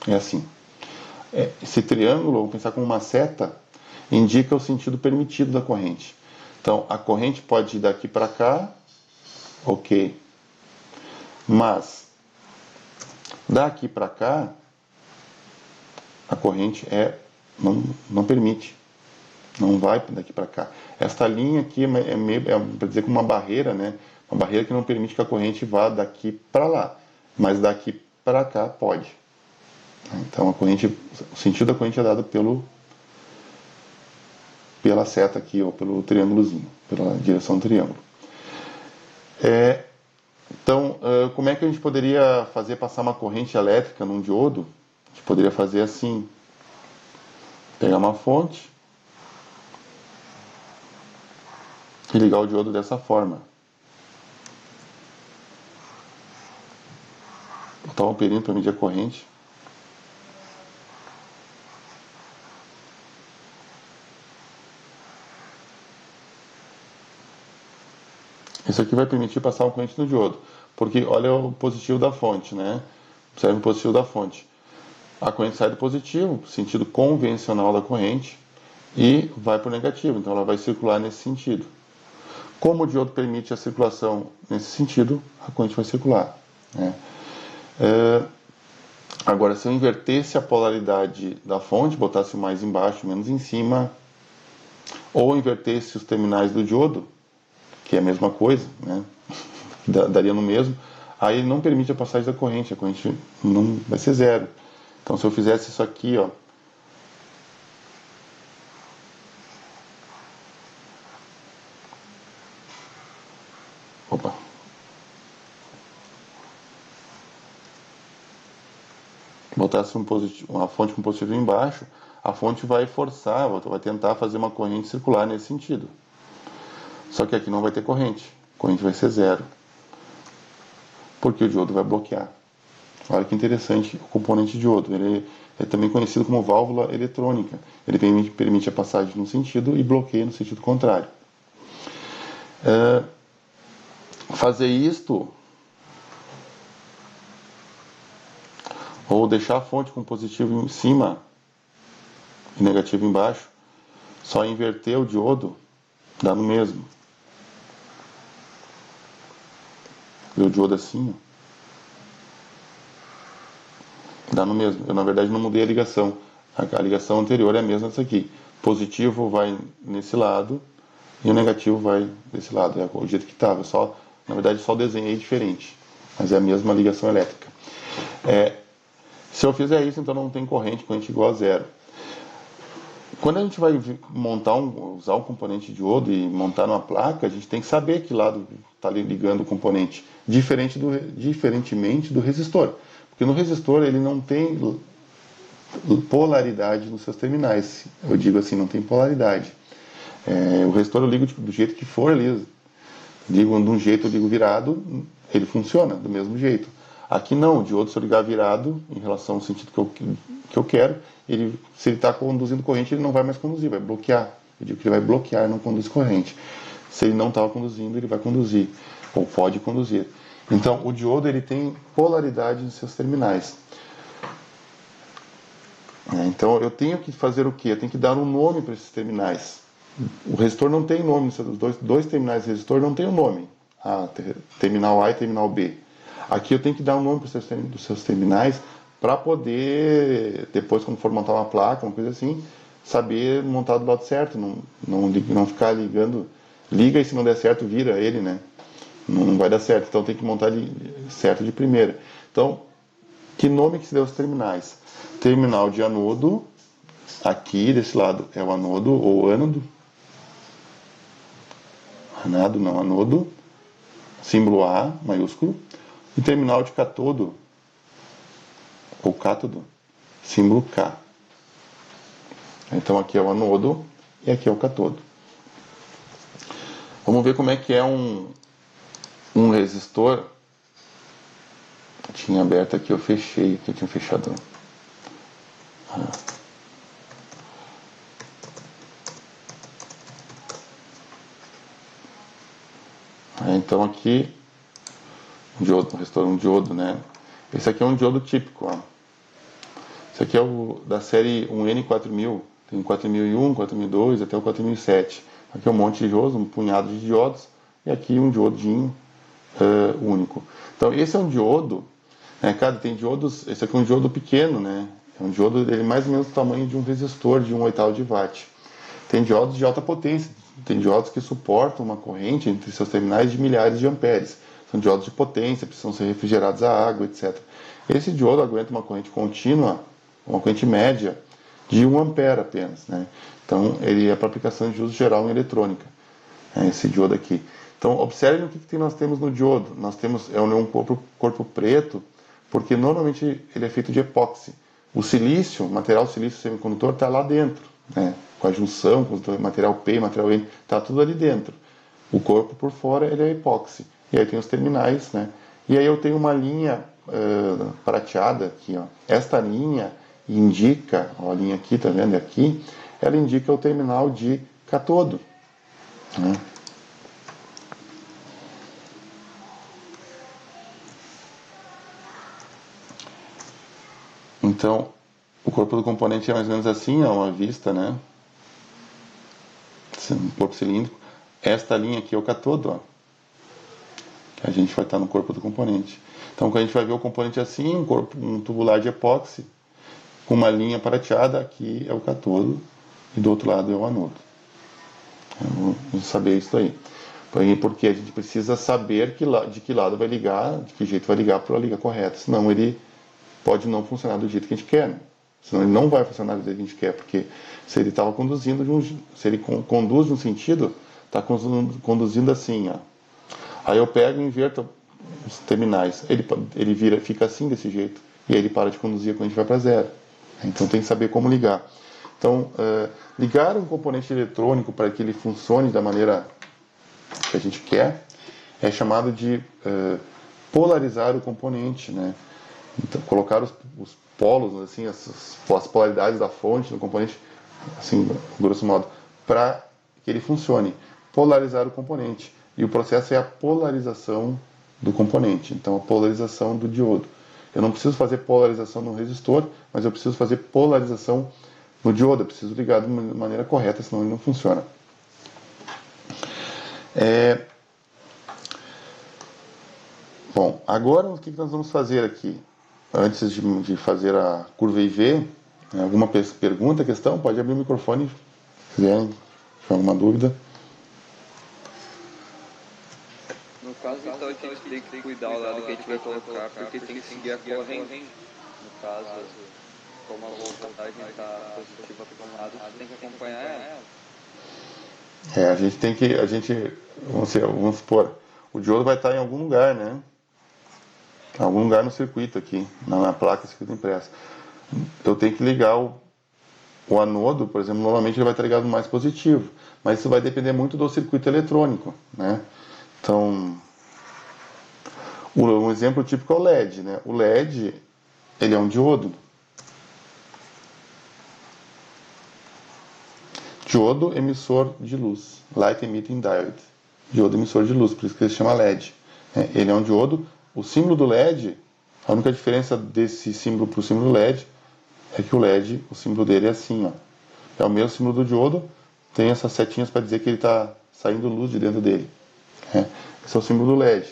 É assim. Esse triângulo, vamos pensar como uma seta, indica o sentido permitido da corrente. Então, a corrente pode ir daqui para cá, ok. Mas, daqui para cá, a corrente não permite. Não vai daqui para cá. Esta linha aqui para dizer, como uma barreira, né? Uma barreira que não permite que a corrente vá daqui para lá. Mas daqui para cá pode. Então, o sentido da corrente é dado pela seta aqui, ou pelo triângulozinho, pela direção do triângulo. Então, como é que a gente poderia fazer passar uma corrente elétrica num diodo? A gente poderia fazer assim, pegar uma fonte e ligar o diodo dessa forma. Botar um perímetro para medir a corrente. Isso aqui vai permitir passar uma corrente no diodo, porque olha o positivo da fonte, né? Observe o positivo da fonte. A corrente sai do positivo, sentido convencional da corrente, e vai para o negativo, então ela vai circular nesse sentido. Como o diodo permite a circulação nesse sentido, a corrente vai circular, né? Agora, se eu invertesse a polaridade da fonte, botasse mais embaixo, menos em cima, ou invertesse os terminais do diodo, que é a mesma coisa, né? Daria no mesmo, aí ele não permite a passagem da corrente, a corrente não vai ser zero. Então, se eu fizesse isso aqui, ó, opa, botasse uma fonte com positivo embaixo, a fonte vai forçar, vai tentar fazer uma corrente circular nesse sentido. Só que aqui não vai ter corrente, a corrente vai ser zero, porque o diodo vai bloquear. Olha que interessante o componente diodo. Ele é também conhecido como válvula eletrônica. Ele permite a passagem num sentido e bloqueia no sentido contrário. Fazer isto, ou deixar a fonte com positivo em cima e negativo embaixo, só inverter o diodo, dá no mesmo. E o diodo assim, dá no mesmo. Eu, na verdade, não mudei a ligação. A ligação anterior é a mesma dessa aqui. Positivo vai nesse lado e o negativo vai desse lado. É o jeito que estava. Na verdade, só desenhei diferente. Mas é a mesma ligação elétrica. Se eu fizer isso, então não tem corrente igual a zero. Quando a gente vai usar um componente diodo e montar numa placa, a gente tem que saber que lado está ligando o componente, diferentemente do resistor. Porque no resistor ele não tem polaridade nos seus terminais. Eu digo assim, não tem polaridade. O resistor eu ligo do jeito que for ali. Ligo de um jeito, eu ligo virado, ele funciona do mesmo jeito. Aqui não, o diodo, se eu ligar virado, em relação ao sentido que eu quero, se ele está conduzindo corrente, ele não vai mais conduzir, vai bloquear. Eu digo que ele vai bloquear e não conduz corrente. Se ele não estava conduzindo, ele vai conduzir, ou pode conduzir. Então, o diodo ele tem polaridade nos seus terminais. Então, eu tenho que fazer o quê? Eu tenho que dar um nome para esses terminais. O resistor não tem nome, os dois terminais do resistor não tem um nome. Terminal A e terminal B. Aqui eu tenho que dar um nome para os seus terminais para poder, depois quando for montar uma placa, uma coisa assim, saber montar do lado certo, não ficar ligando, liga e se não der certo, vira ele, né? Não vai dar certo, então tem que montar certo de primeira. Então, que nome que se deu aos terminais? Terminal de anodo, aqui desse lado é o anodo ou ânodo, anodo, símbolo A maiúsculo, e terminal de cátodo, ou cátodo, símbolo K. Então aqui é o anodo e aqui é o cátodo. Vamos ver como é que é um resistor. Eu tinha aberto aqui, eu fechei, aqui eu tinha fechado. Então aqui um diodo, né? Esse aqui é um diodo típico, ó. Esse aqui é o da série 1N4000, tem 4001, 4002 até o 4007. Aqui é um monte de diodos, um punhado de diodos, e aqui um diodinho único. Então esse é um diodo, né? Tem diodos, esse aqui é um diodo pequeno, né? É um diodo ele mais ou menos do tamanho de um resistor de 1/8 de watt. Tem diodos de alta potência, tem diodos que suportam uma corrente entre seus terminais de milhares de amperes. São diodos de potência, precisam ser refrigerados a água, etc. Esse diodo aguenta uma corrente contínua, uma corrente média, de 1 ampere apenas, né? Então, ele é para aplicação de uso geral em eletrônica, esse diodo aqui. Então, observe o que nós temos no diodo. Nós temos um corpo preto, porque normalmente ele é feito de epóxi. O silício, o material silício semicondutor, está lá dentro, né? Com a junção, com o material P e material N, está tudo ali dentro. O corpo por fora ele é epóxi. E aí tem os terminais, né? E aí eu tenho uma linha prateada aqui, ó. Esta linha indica, ó, a linha aqui, tá vendo aqui? Ela indica o terminal de cátodo, né? Então, o corpo do componente é mais ou menos assim, ó, uma vista, né? Um corpo cilíndrico. Esta linha aqui é o catodo, ó, que a gente vai estar no corpo do componente. Então, quando a gente vai ver o componente assim, um tubular de epóxi, com uma linha prateada, aqui é o catodo e do outro lado é o anodo. Vamos saber isso aí. Porque a gente precisa saber de que lado vai ligar, de que jeito vai ligar para a liga correta. Senão ele pode não funcionar do jeito que a gente quer. Né? Senão ele não vai funcionar do jeito que a gente quer. Porque se ele estava conduzindo, se ele conduz de um sentido, está conduzindo assim. Ó. Aí eu pego e inverto os terminais. Ele fica assim, desse jeito. E aí ele para de conduzir quando a gente vai para zero. Então tem que saber como ligar. Então, ligar um componente eletrônico para que ele funcione da maneira que a gente quer é chamado de polarizar o componente, né? Então, colocar os polos, assim, as polaridades da fonte no componente, assim, grosso modo, para que ele funcione. Polarizar o componente. E o processo é a polarização do componente. Então, a polarização do diodo. Eu não preciso fazer polarização no resistor, mas eu preciso fazer polarização no diodo. Eu preciso ligar de uma maneira correta, senão ele não funciona. Bom, agora o que nós vamos fazer aqui? Antes de fazer a curva IV, alguma pergunta, questão? Pode abrir o microfone, se quiserem, se tiver alguma dúvida. No caso, então, a gente tem que cuidar o lado que a gente vai colocar, porque tem que seguir a corrente. No caso, como a voltagem está positiva para um lado, você tem que acompanhar ela. Vamos supor, o diodo vai estar em algum lugar, né? Em algum lugar no circuito aqui, na placa circuito impresso. Eu tenho que ligar o anodo, por exemplo, normalmente ele vai estar ligado no mais positivo, mas isso vai depender muito do circuito eletrônico, né? Então, um exemplo típico é o LED, né? O LED, ele é um diodo. Diodo emissor de luz, Light Emitting Diode. Diodo emissor de luz, por isso que ele se chama LED. Ele é um diodo. O símbolo do LED, a única diferença desse símbolo para o símbolo do LED é que o LED, o símbolo dele é assim, ó. É o mesmo símbolo do diodo, tem essas setinhas para dizer que ele está saindo luz de dentro dele. Esse é o símbolo do LED.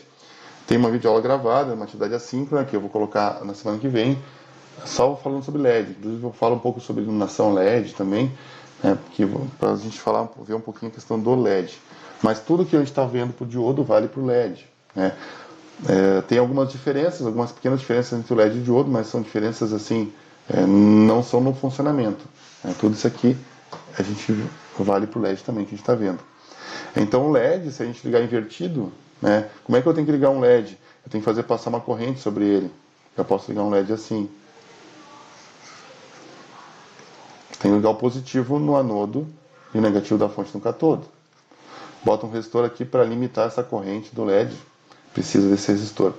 Tem uma videoaula gravada, uma atividade assíncrona, que eu vou colocar na semana que vem, só falando sobre LED. Inclusive eu falo um pouco sobre iluminação LED também, para a gente ver um pouquinho a questão do LED. Mas tudo que a gente está vendo para o diodo vale para o LED. Né? Tem algumas diferenças, algumas pequenas diferenças entre o LED e o diodo, mas são diferenças assim, não são no funcionamento. Tudo isso aqui a gente vale para o LED também, que a gente está vendo. Então o LED, se a gente ligar invertido, né, como é que eu tenho que ligar um LED? Eu tenho que passar uma corrente sobre ele. Eu posso ligar um LED assim. Tenho que ligar o positivo no anodo e o negativo da fonte no catodo. Bota um resistor aqui para limitar essa corrente do LED. Precisa desse resistor.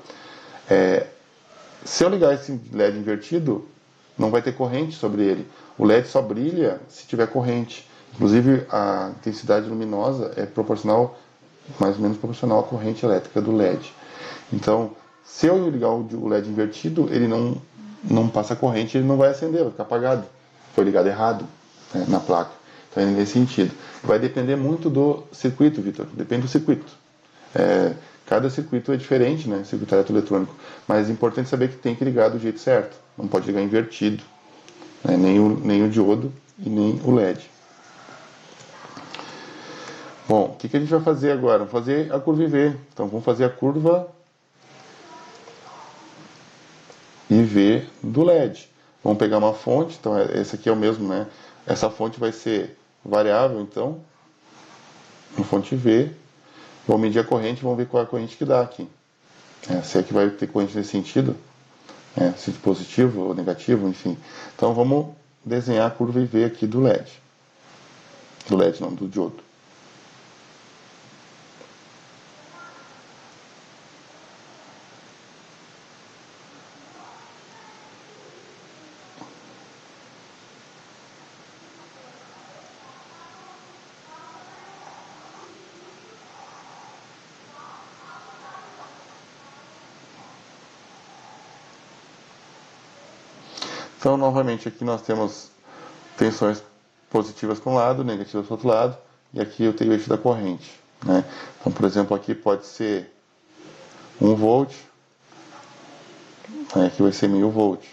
Se eu ligar esse LED invertido, não vai ter corrente sobre ele. O LED só brilha se tiver corrente. Inclusive, a intensidade luminosa é proporcional, mais ou menos proporcional à corrente elétrica do LED. Então, se eu ligar o LED invertido, ele não passa corrente, ele não vai acender, vai ficar apagado. Foi ligado errado, né, na placa. Então, é nesse sentido. Vai depender muito do circuito, Vitor. Depende do circuito. Cada circuito é diferente, né? Circuito eletroeletrônico. Mas é importante saber que tem que ligar do jeito certo. Não pode ligar invertido. Né? Nem o diodo e nem o LED. Bom, o que a gente vai fazer agora? Vamos fazer a curva IV. Então, vamos fazer a curva IV do LED. Vamos pegar uma fonte. Então, esse aqui é o mesmo, né? Essa fonte vai ser variável, então. Uma fonte IV. Vamos medir a corrente, vamos ver qual é a corrente que dá aqui. Se é que vai ter corrente nesse sentido, se positivo ou negativo, enfim. Então vamos desenhar a curva IV aqui do LED. Do LED não, do diodo. Então, novamente, aqui nós temos tensões positivas para um lado, negativas para o outro lado, e aqui eu tenho o eixo da corrente. né? Então, por exemplo, aqui pode ser 1 volt, aqui vai ser 1000 volt.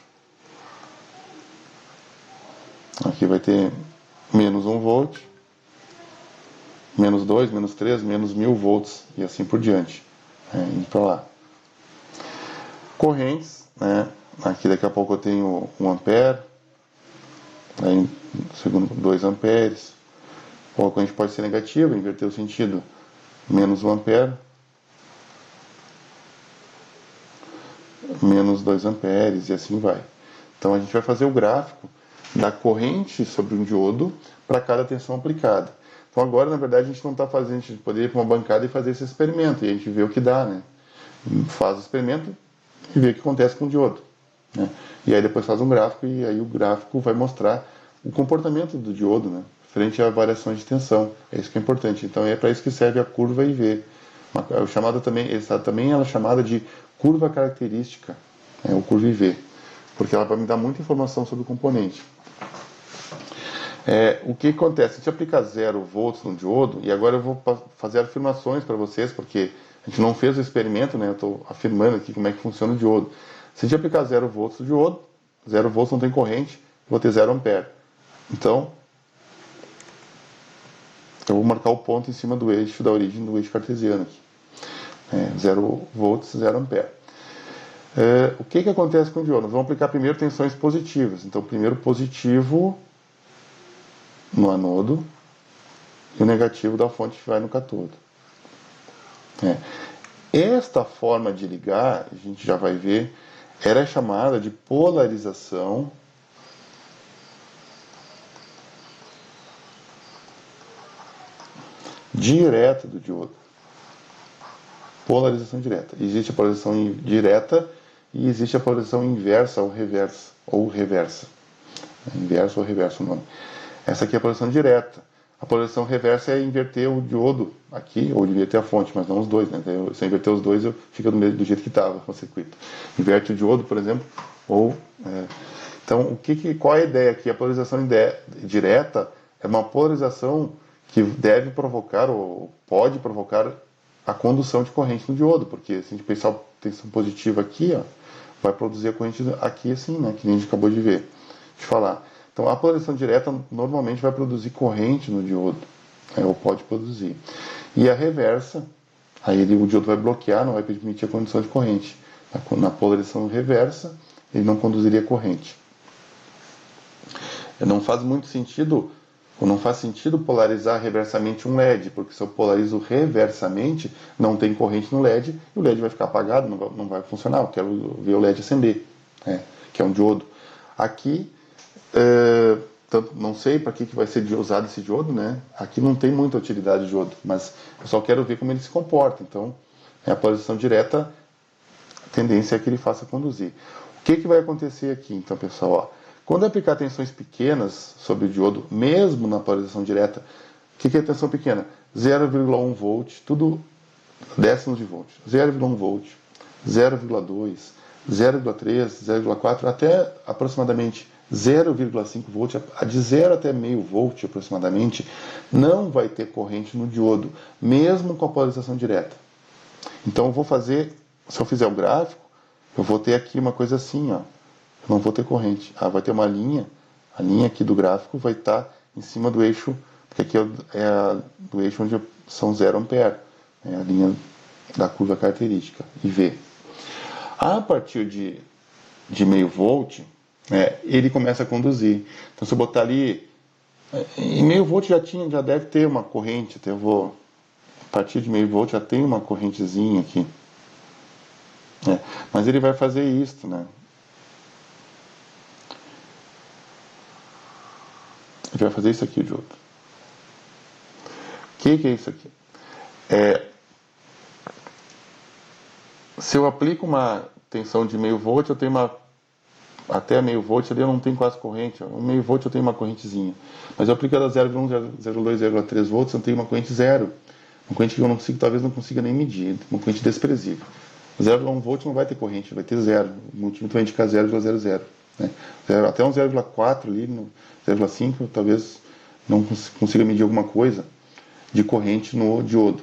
Aqui vai ter menos 1 volt, menos 2, menos 3, menos 1000 volts e assim por diante, indo para lá. Correntes, né? Aqui daqui a pouco eu tenho 1 ampere, aí segundo 2 amperes. Ou a corrente pode ser negativa, inverter o sentido, menos 1 ampere, menos 2 amperes e assim vai. Então a gente vai fazer o gráfico da corrente sobre um diodo para cada tensão aplicada. Então agora, na verdade, a gente não está fazendo, a gente poderia ir para uma bancada e fazer esse experimento, e a gente vê o que dá, né? Faz o experimento e vê o que acontece com o diodo, né? E aí depois faz um gráfico, e aí o gráfico vai mostrar o comportamento do diodo, né? Frente a variações de tensão. É isso que é importante. Então é para isso que serve a curva IV. Chamada também, ela é chamada de curva característica, ou curva IV, porque ela vai me dar muita informação sobre o componente. O que acontece? Se a gente aplicar 0 volts no diodo, e agora eu vou fazer afirmações para vocês, porque a gente não fez o experimento, né? Eu estou afirmando aqui como é que funciona o diodo. Se a gente aplicar 0 volts no diodo, 0 volts não tem corrente, eu vou ter 0 ampere. Então, eu vou marcar o ponto em cima do eixo da origem do eixo cartesiano aqui. 0 volts, 0 ampere. O que acontece com o diodo? Nós vamos aplicar primeiro tensões positivas. Então, primeiro positivo no anodo e o negativo da fonte que vai no cátodo. Esta forma de ligar, a gente já vai ver, era chamada de polarização direta do diodo. Polarização direta. Existe a polarização direta e existe a polarização inversa ou reversa. Inverso ou reverso o nome. Essa aqui é a polarização direta. A polarização reversa é inverter o diodo aqui, ou inverter a fonte, mas não os dois, né? Se eu inverter os dois, fica do jeito que estava o circuito. Inverte o diodo, por exemplo, ou... Então, qual é a ideia aqui? A polarização direta é uma polarização que deve provocar, ou pode provocar, a condução de corrente no diodo, porque se a gente pensar a tensão positiva aqui, vai produzir a corrente aqui assim, né? Que nem a gente acabou de falar. Então, a polarização direta normalmente vai produzir corrente no diodo, ou pode produzir. E a reversa, aí o diodo vai bloquear, não vai permitir a condução de corrente. Na polarização reversa, ele não conduziria corrente. Não faz muito sentido, ou não faz sentido polarizar reversamente um LED, porque se eu polarizo reversamente, não tem corrente no LED, e o LED vai ficar apagado, não vai funcionar. Eu quero ver o LED acender, que é um diodo. Aqui, não sei para que vai ser usado esse diodo, né? Aqui não tem muita utilidade de diodo, mas eu só quero ver como ele se comporta. Então, a polarização direta, a tendência é que ele faça conduzir. O que vai acontecer aqui, então, pessoal? Quando eu aplicar tensões pequenas sobre o diodo, mesmo na polarização direta, o que é tensão pequena? 0,1 volt, tudo décimos de volt. 0,1 volt, 0,2, 0,3, 0,4, até aproximadamente 0,5 volt, de 0 até meio volt aproximadamente, não vai ter corrente no diodo, mesmo com a polarização direta. Então eu vou fazer, se eu fizer o gráfico, eu vou ter aqui uma coisa assim, eu não vou ter corrente. Vai ter uma linha, a linha aqui do gráfico vai estar em cima do eixo, porque aqui é do eixo onde são 0 ampere, a linha da curva característica, IV. A partir de meio volt, ele começa a conduzir. Então, se eu botar ali, em meio volt já deve ter uma corrente, a partir de meio volt já tem uma correntezinha aqui. Mas ele vai fazer isso, né? Ele vai fazer isso aqui, o diodo. O que é isso aqui? Se eu aplico uma tensão de meio volt, eu tenho até meio volt ali eu não tenho quase corrente. Meio volt eu tenho uma correntezinha. Mas eu aplico ela 0,1, 0,2, 0,3 volts, eu tenho uma corrente zero. Uma corrente que eu talvez não consiga nem medir. Uma corrente desprezível. 0,1 volt não vai ter corrente, vai ter zero. O multímetro vai indicar 0,00. Né? Até um 0,4 ali, 0,5, talvez não consiga medir alguma coisa de corrente no diodo.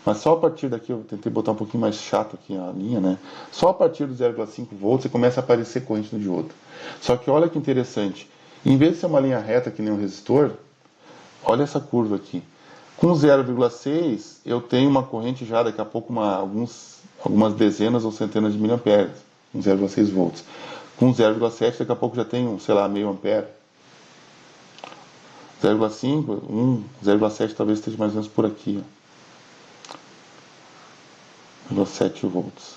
Mas só a partir daqui, eu tentei botar um pouquinho mais chato aqui a linha, né? Só a partir do 0,5 volts você começa a aparecer corrente no diodo. Só que olha que interessante, em vez de ser uma linha reta que nem um resistor, olha essa curva aqui. Com 0,6 eu tenho uma corrente já daqui a pouco, algumas dezenas ou centenas de miliamperes, com 0,6 volts. Com 0,7 daqui a pouco já tenho, sei lá, meio ampere. 0,5, 0,7 talvez esteja mais ou menos por aqui, ó. 0,7 volts.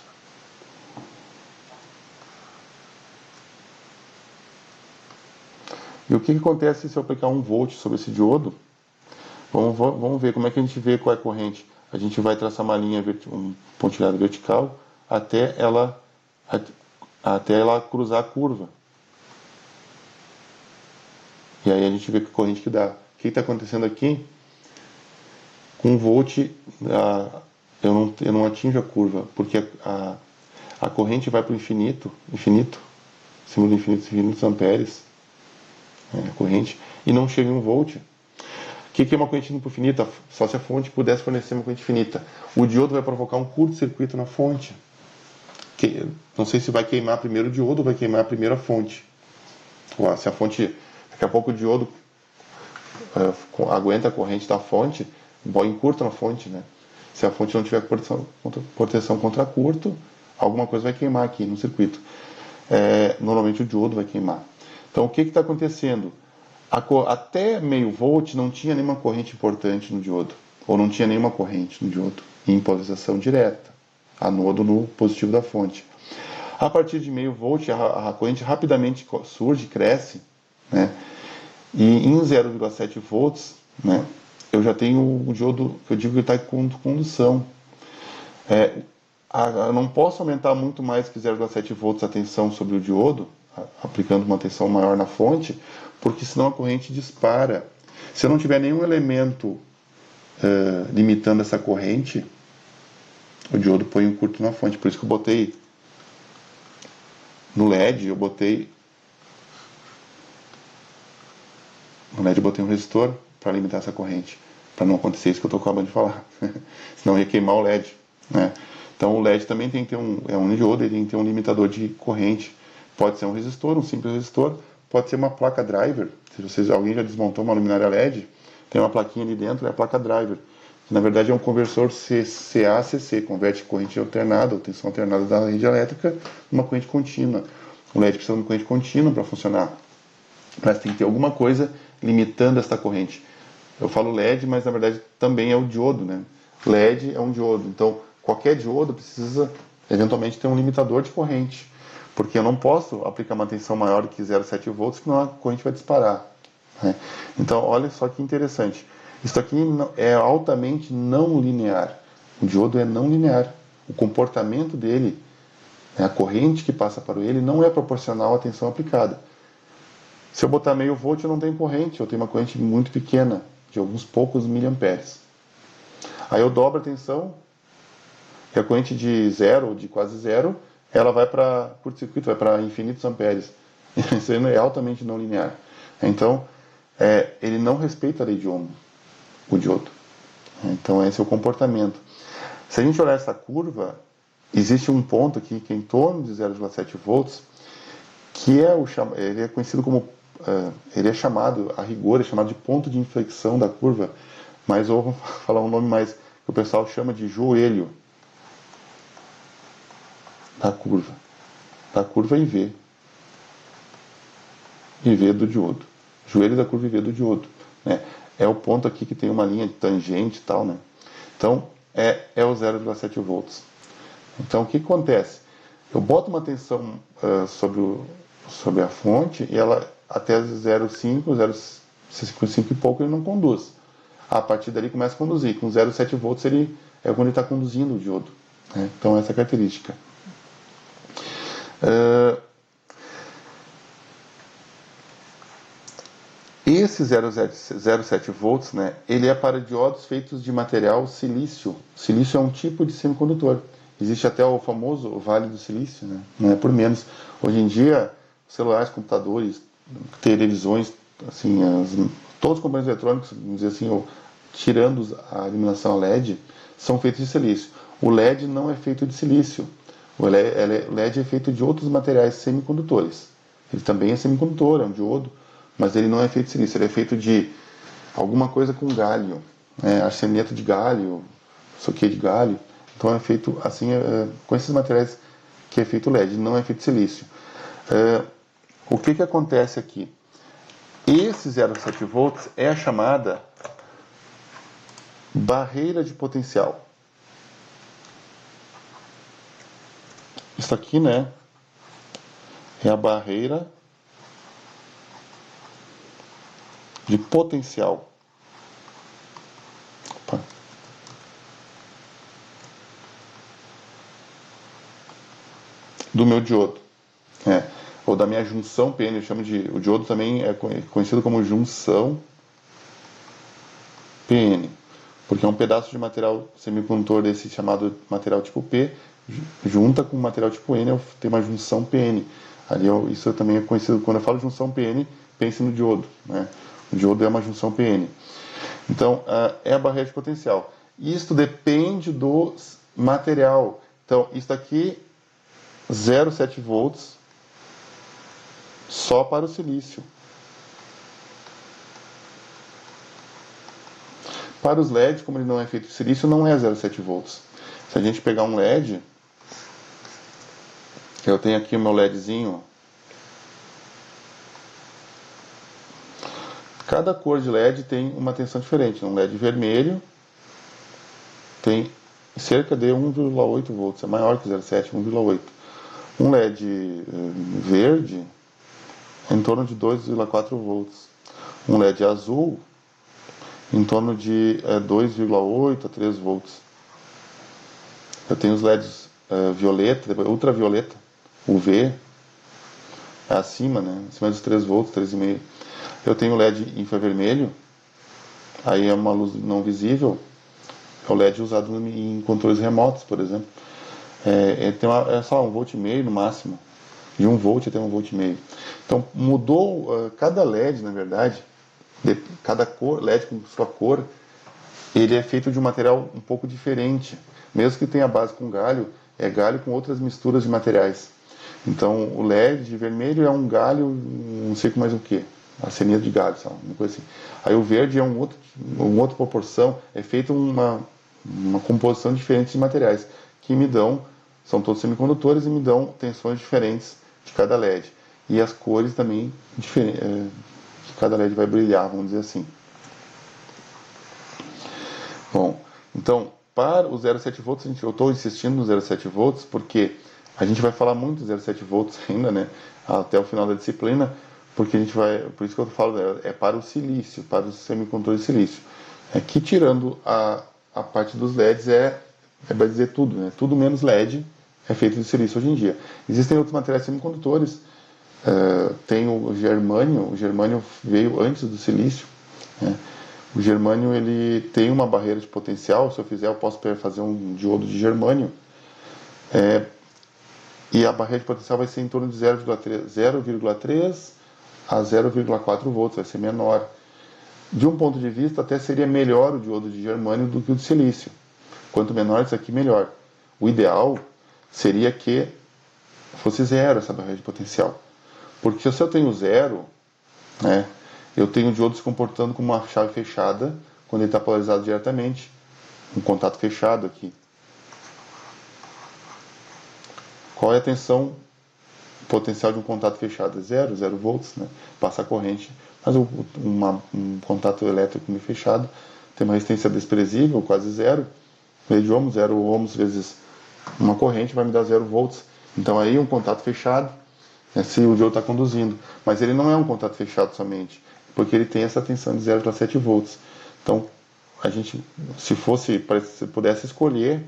E o que acontece se eu aplicar 1 volt sobre esse diodo? Vamos ver como é que a gente vê qual é a corrente. A gente vai traçar uma linha, um pontilhado vertical, até ela cruzar a curva. E aí a gente vê que corrente que dá. O que está acontecendo aqui? Com 1 volt, eu não atinjo a curva, porque a corrente vai para o infinito, símbolo infinito, infinitos amperes, a corrente, e não chega em 1 volt. O que é uma corrente indo para o infinito? Só se a fonte pudesse fornecer uma corrente infinita. O diodo vai provocar um curto-circuito na fonte. Não sei se vai queimar primeiro o diodo ou vai queimar primeiro a fonte. Se a fonte, daqui a pouco o diodo aguenta a corrente da fonte, encurta na fonte, né? Se a fonte não tiver proteção contra curto, alguma coisa vai queimar aqui no circuito. Normalmente o diodo vai queimar. Então o que está acontecendo? Até meio volt não tinha nenhuma corrente importante no diodo, ou não tinha nenhuma corrente no diodo, em polarização direta, anodo no positivo da fonte. A partir de meio volt a corrente rapidamente surge, cresce, né? E em 0,7 volts, né, eu já tenho o diodo, que eu digo que está em condução. Eu não posso aumentar muito mais que 0,7 volts a tensão sobre o diodo, aplicando uma tensão maior na fonte, porque senão a corrente dispara. Se eu não tiver nenhum elemento limitando essa corrente, o diodo põe um curto na fonte. Por isso que eu botei no LED, eu botei um resistor para limitar essa corrente, para não acontecer isso que eu estou acabando de falar. Senão ia queimar o LED, né? Então o LED também tem que ter um diodo, ele tem que ter um limitador de corrente. Pode ser um resistor, um simples resistor, pode ser uma placa driver. Se alguém já desmontou uma luminária LED, tem uma plaquinha ali dentro, é a placa driver. Que, na verdade é um conversor CA-CC, converte corrente alternada, ou tensão alternada da rede elétrica, numa corrente contínua. O LED precisa de uma corrente contínua para funcionar. Mas tem que ter alguma coisa limitando esta corrente. Eu falo LED, mas na verdade também é o diodo, né? LED é um diodo. Então, qualquer diodo precisa, eventualmente, ter um limitador de corrente. Porque eu não posso aplicar uma tensão maior que 0,7 volts, senão a corrente vai disparar, né? Então, olha só que interessante. Isso aqui é altamente não linear. O diodo é não linear. O comportamento dele, a corrente que passa para ele, não é proporcional à tensão aplicada. Se eu botar meio volt, eu não tenho corrente, eu tenho uma corrente muito pequena, de alguns poucos miliamperes. Aí eu dobro a tensão, e a corrente de zero, de quase zero, ela vai para curto-circuito, vai para infinitos amperes. Isso aí é altamente não linear. Então, ele não respeita a lei de Ohm, o diodo. Então, esse é o comportamento. Se a gente olhar essa curva, existe um ponto aqui que é em torno de 0,7 volts, que ele é conhecido como, ele é chamado, a rigor, é chamado de ponto de inflexão da curva, mas eu vou falar um nome mais que o pessoal chama de joelho da curva IV do diodo, joelho da curva IV do diodo, né? É o ponto aqui que tem uma linha de tangente e tal, né? Então, é o 0,7 volts. Então, o que acontece? Eu boto uma tensão sobre a fonte e ela até 0,5, 0,5 e pouco ele não conduz. A partir dali começa a conduzir. Com 0,7 volts ele é quando ele está conduzindo o diodo, né? Então, essa é a característica. Esse 0,7 volts, né, ele é para diodos feitos de material silício. Silício é um tipo de semicondutor. Existe até o famoso Vale do Silício, né? Não é por menos. Hoje em dia, celulares, computadores, televisões, assim, todos os componentes eletrônicos, vamos dizer assim, tirando a iluminação a LED, são feitos de silício. O LED não é feito de silício. O LED é feito de outros materiais semicondutores. Ele também é semicondutor, é um diodo, mas ele não é feito de silício. Ele é feito de alguma coisa com galho, arseneto de galho, soquete de galho. Então é feito assim, com esses materiais que é feito o LED, não é feito de silício. O que acontece aqui? Esse 0,7 volts é a chamada barreira de potencial. Isso aqui, né, é a barreira de potencial. Opa. Do meu diodo. Ou da minha junção PN, eu chamo de... O diodo também é conhecido como junção PN, porque é um pedaço de material semicondutor desse chamado material tipo P, junta com material tipo N, tem uma junção PN. Isso também é conhecido, quando eu falo junção PN, pense no diodo, né? O diodo é uma junção PN. Então, é a barreira de potencial. Isto depende do material. Então, isso aqui, 0,7 volts, só para o silício. Para os LEDs, como ele não é feito de silício, não é 0,7 volts. Se a gente pegar um LED, eu tenho aqui o meu LEDzinho. Cada cor de LED tem uma tensão diferente. Um LED vermelho tem cerca de 1,8 volts, é maior que 0,7, 1,8. Um LED verde é em torno de 2,4 volts. Um LED azul em torno de 2,8 a 3 volts. Eu tenho os LEDs violeta, ultravioleta, UV, é acima, né? Acima dos 3 volts, 3,5. Eu tenho LED infravermelho, aí é uma luz não visível, é o LED usado em controles remotos, por exemplo. É só 1,5 volt no máximo, de 1 volt até 1,5 volt. Então mudou, cada LED, na verdade, cada cor, LED com sua cor, ele é feito de um material um pouco diferente. Mesmo que tenha base com galho, é galho com outras misturas de materiais. Então o LED vermelho é um galho, não sei mais o que, arseneto de galho, sabe? Uma coisa assim. Aí o verde é uma outra proporção, é feita uma composição diferente de materiais que são todos semicondutores e me dão tensões diferentes de cada LED. E as cores também diferentes, que cada LED vai brilhar, vamos dizer assim. Bom, então, para o 0,7 volts, eu estou insistindo no 0,7 volts porque a gente vai falar muito do 0,7 volts ainda, né, até o final da disciplina, porque a gente vai, por isso que eu falo, é para o silício, para os semicondutores de silício. Que tirando a parte dos LEDs vai dizer tudo, né, tudo menos LED é feito de silício hoje em dia. Existem outros materiais semicondutores, tem o germânio veio antes do silício, né? O germânio ele tem uma barreira de potencial, se eu quiser eu posso fazer um diodo de germânio, e a barreira de potencial vai ser em torno de 0,3 a 0,4 volts, vai ser menor. De um ponto de vista, até seria melhor o diodo de germânio do que o de silício. Quanto menor isso aqui, melhor. O ideal seria que fosse zero essa barreira de potencial. Porque se eu tenho zero, né, eu tenho o diodo se comportando como uma chave fechada quando ele está polarizado diretamente. Um contato fechado aqui. Qual é a tensão potencial de um contato fechado? É 0 volts, né? Passa a corrente. Mas um contato elétrico fechado tem uma resistência desprezível, quase zero. Lei de Ohms, 0 ohms vezes uma corrente vai me dar 0 volts. Então aí um contato fechado, se o diodo está conduzindo. Mas ele não é um contato fechado somente, porque ele tem essa tensão de 0,7 volts. Então, a gente, se pudesse escolher,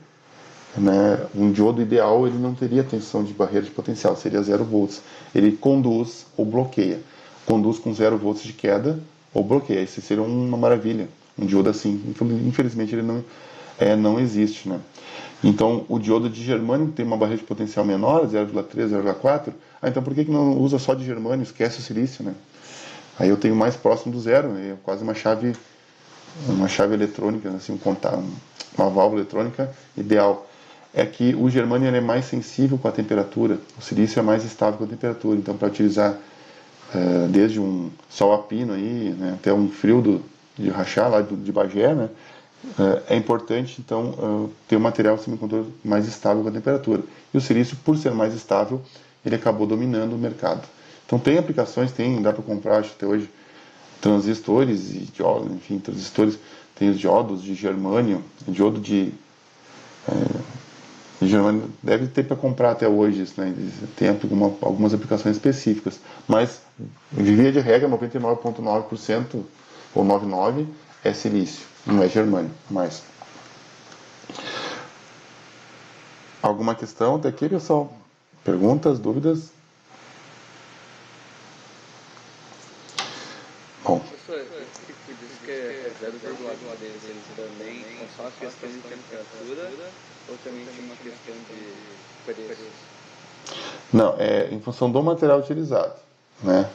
né, um diodo ideal, ele não teria tensão de barreira de potencial, seria 0 volts. Ele conduz ou bloqueia. Conduz com 0 volts de queda ou bloqueia. Isso seria uma maravilha. Um diodo assim, infelizmente, ele não existe, né? Então, o diodo de germânio tem uma barreira de potencial menor, 0,3, 0,4. Então, por que não usa só de germânio? Esquece o silício, né? Aí eu tenho mais próximo do zero, é quase uma chave uma chave eletrônica, assim, uma válvula eletrônica ideal, é que o germânio ele é mais sensível com a temperatura, o silício é mais estável com a temperatura. Então, para utilizar desde um sol a pino aí, né, até um frio de rachar lá de Bagé, né, é importante então ter um material semicondutor mais estável com a temperatura. E o silício, por ser mais estável, ele acabou dominando o mercado. Então tem aplicações, dá para comprar acho, até hoje transistores e diodos, enfim, transistores, tem os diodos de germânio, diodo de germânio deve ter para comprar até hoje isso, né? Tem algumas aplicações específicas, mas via de regra 99,9% ou 99% é silício, não é germânio. Mais alguma questão até aqui, pessoal? Perguntas, dúvidas? Bom, Professor, tu disse que é 0,3, eles também é só a questão de temperatura ou também tem uma questão de preço? não, é em função do material utilizado, né?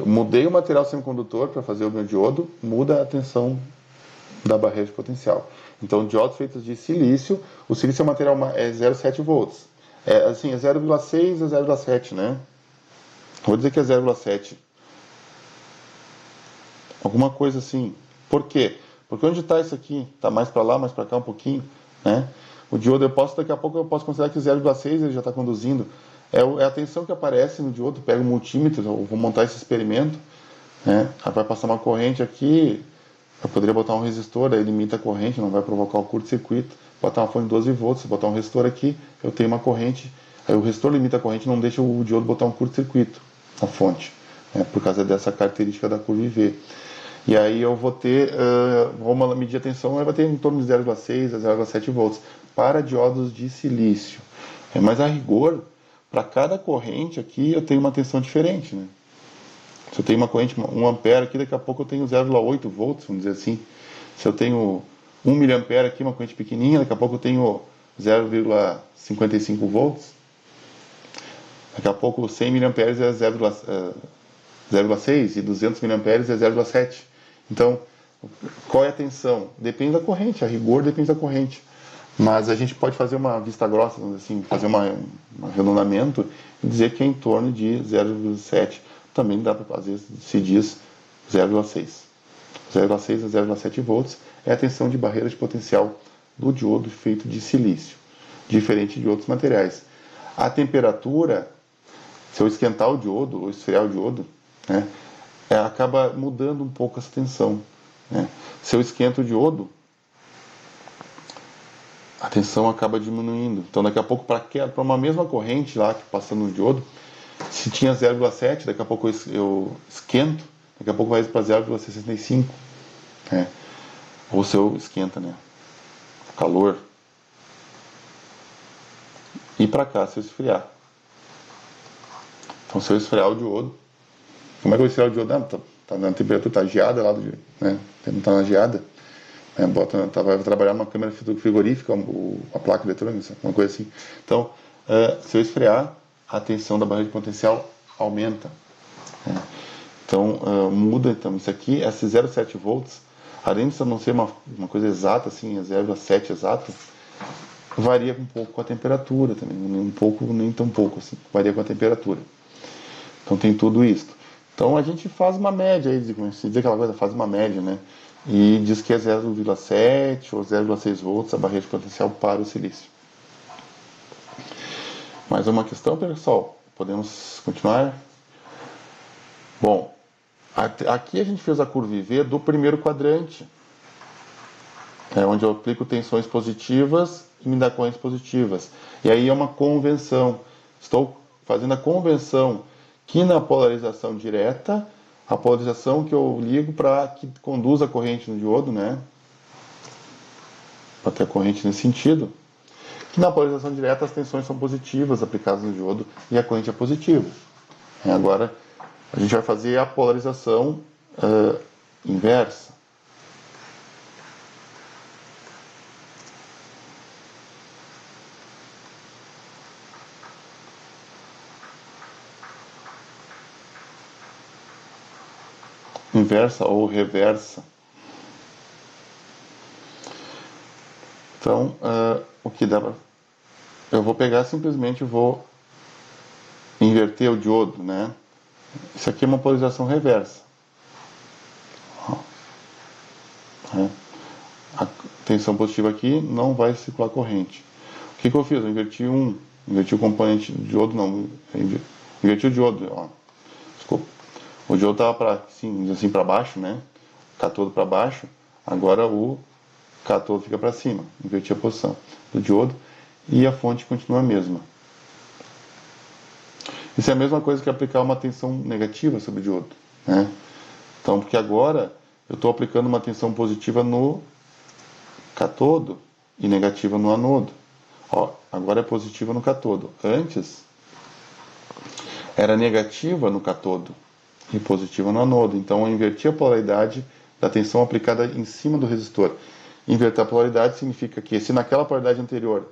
Mudei o material semicondutor para fazer o meu diodo, muda a tensão da barreira de potencial. Então, diodos feitos de silício, o silício é um material 0,7 volts. É 0,6 a 0,7, né? Vou dizer que é 0,7. Alguma coisa assim. Por quê? Porque onde está isso aqui? Está mais para lá, mais para cá um pouquinho, né? O diodo daqui a pouco eu posso considerar que 0,6 ele já está conduzindo. É a tensão que aparece no diodo, pega o multímetro, eu vou montar esse experimento, né? Aí vai passar uma corrente aqui, eu poderia botar um resistor, aí limita a corrente, não vai provocar o curto-circuito. Botar uma fonte de 12 volts, botar um resistor aqui, eu tenho uma corrente, aí o resistor limita a corrente, não deixa o diodo botar um curto-circuito na fonte, né? Por causa dessa característica da curva IV. E aí eu vou ter, vamos medir a tensão, vai ter em torno de 0,6 a 0,7 volts para diodos de silício. Mas a rigor, para cada corrente aqui eu tenho uma tensão diferente, né? Se eu tenho uma corrente 1 ampere aqui, daqui a pouco eu tenho 0,8 volts, vamos dizer assim. Se eu tenho 1 miliampere aqui, uma corrente pequenininha, daqui a pouco eu tenho 0,55 volts. Daqui a pouco 100 miliamperes é 0,6 e 200 miliamperes é 0,7. Então, qual é a tensão? Depende da corrente, a rigor depende da corrente. Mas a gente pode fazer uma vista grossa, assim, fazer um arredondamento e dizer que é em torno de 0,7. Também dá para fazer, se diz 0,6. 0,6 a 0,7 volts é a tensão de barreira de potencial do diodo feito de silício, diferente de outros materiais. A temperatura, se eu esquentar o diodo ou esfriar o diodo, né, acaba mudando um pouco essa tensão, né? Se eu esquento o diodo, a tensão acaba diminuindo. Então, daqui a pouco, para uma mesma corrente lá que passando no diodo, se tinha 0,7, daqui a pouco eu esquento, daqui a pouco vai para 0,65, né? Ou se eu esquenta, né? Calor. E para cá, se eu esfriar. Então, se eu esfriar o diodo, como é que eu vou esfriar o diodo? Tá na temperatura, tá geada lá, né? Não tá na geada. Vai trabalhar uma câmera frigorífica, a placa eletrônica, uma coisa assim. Então, se eu esfriar, a tensão da barreira de potencial aumenta. Né? Então, muda. Então, isso aqui, esse 0,7 volts, além de não ser uma coisa exata, assim, 0,7 exato, varia um pouco com a temperatura também. Um pouco, nem tão pouco, assim, varia com a temperatura. Então, tem tudo isso. Então, a gente faz uma média aí, se dizer aquela coisa, faz uma média, né? E diz que é 0,7 ou 0,6 volts a barreira de potencial para o silício. Mais uma questão, pessoal? Podemos continuar? Bom, aqui a gente fez a curva IV do primeiro quadrante, onde eu aplico tensões positivas e me dá correntes positivas. E aí é uma convenção. Estou fazendo a convenção que na polarização direta, a polarização que eu ligo para que conduza a corrente no diodo, né? Para ter a corrente nesse sentido. Que na polarização direta as tensões são positivas aplicadas no diodo e a corrente é positiva. Agora a gente vai fazer a polarização inversa. Inversa ou reversa. Então, o que dá pra... Eu vou pegar simplesmente, vou inverter o diodo, né? Isso aqui é uma polarização reversa. Ó, né? A tensão positiva aqui não vai circular corrente. O que eu fiz? Eu inverti o componente do diodo, não, inverti o diodo, ó. Desculpa. O diodo estava para assim para baixo, né? Catodo para baixo. Agora o catodo fica para cima. Inverti a posição do diodo e a fonte continua a mesma. Isso é a mesma coisa que aplicar uma tensão negativa sobre o diodo, né? Então, porque agora eu estou aplicando uma tensão positiva no catodo e negativa no anodo. Ó, agora é positiva no catodo. Antes era negativa no catodo e positiva no anodo. Então eu inverti a polaridade da tensão aplicada em cima do resistor. Inverter a polaridade significa que se naquela polaridade anterior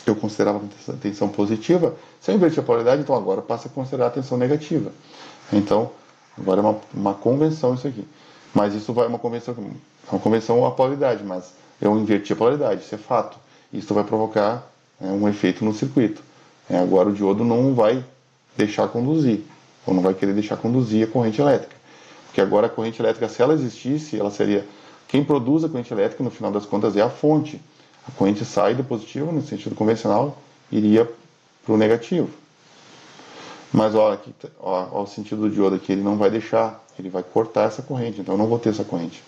eu considerava a tensão positiva, se eu invertir a polaridade, então agora passa a considerar a tensão negativa. Então, agora é uma convenção isso aqui. Mas isso vai uma convenção à polaridade, mas eu inverti a polaridade, isso é fato. Isso vai provocar um efeito no circuito. Agora o diodo não vai deixar conduzir, ou não vai querer deixar conduzir a corrente elétrica. Porque agora a corrente elétrica, se ela existisse, ela seria... Quem produz a corrente elétrica, no final das contas, é a fonte. A corrente sai do positivo, no sentido convencional, iria para o negativo. Mas olha, aqui, ó, o sentido do diodo aqui, ele não vai deixar, ele vai cortar essa corrente, então eu não vou ter essa corrente.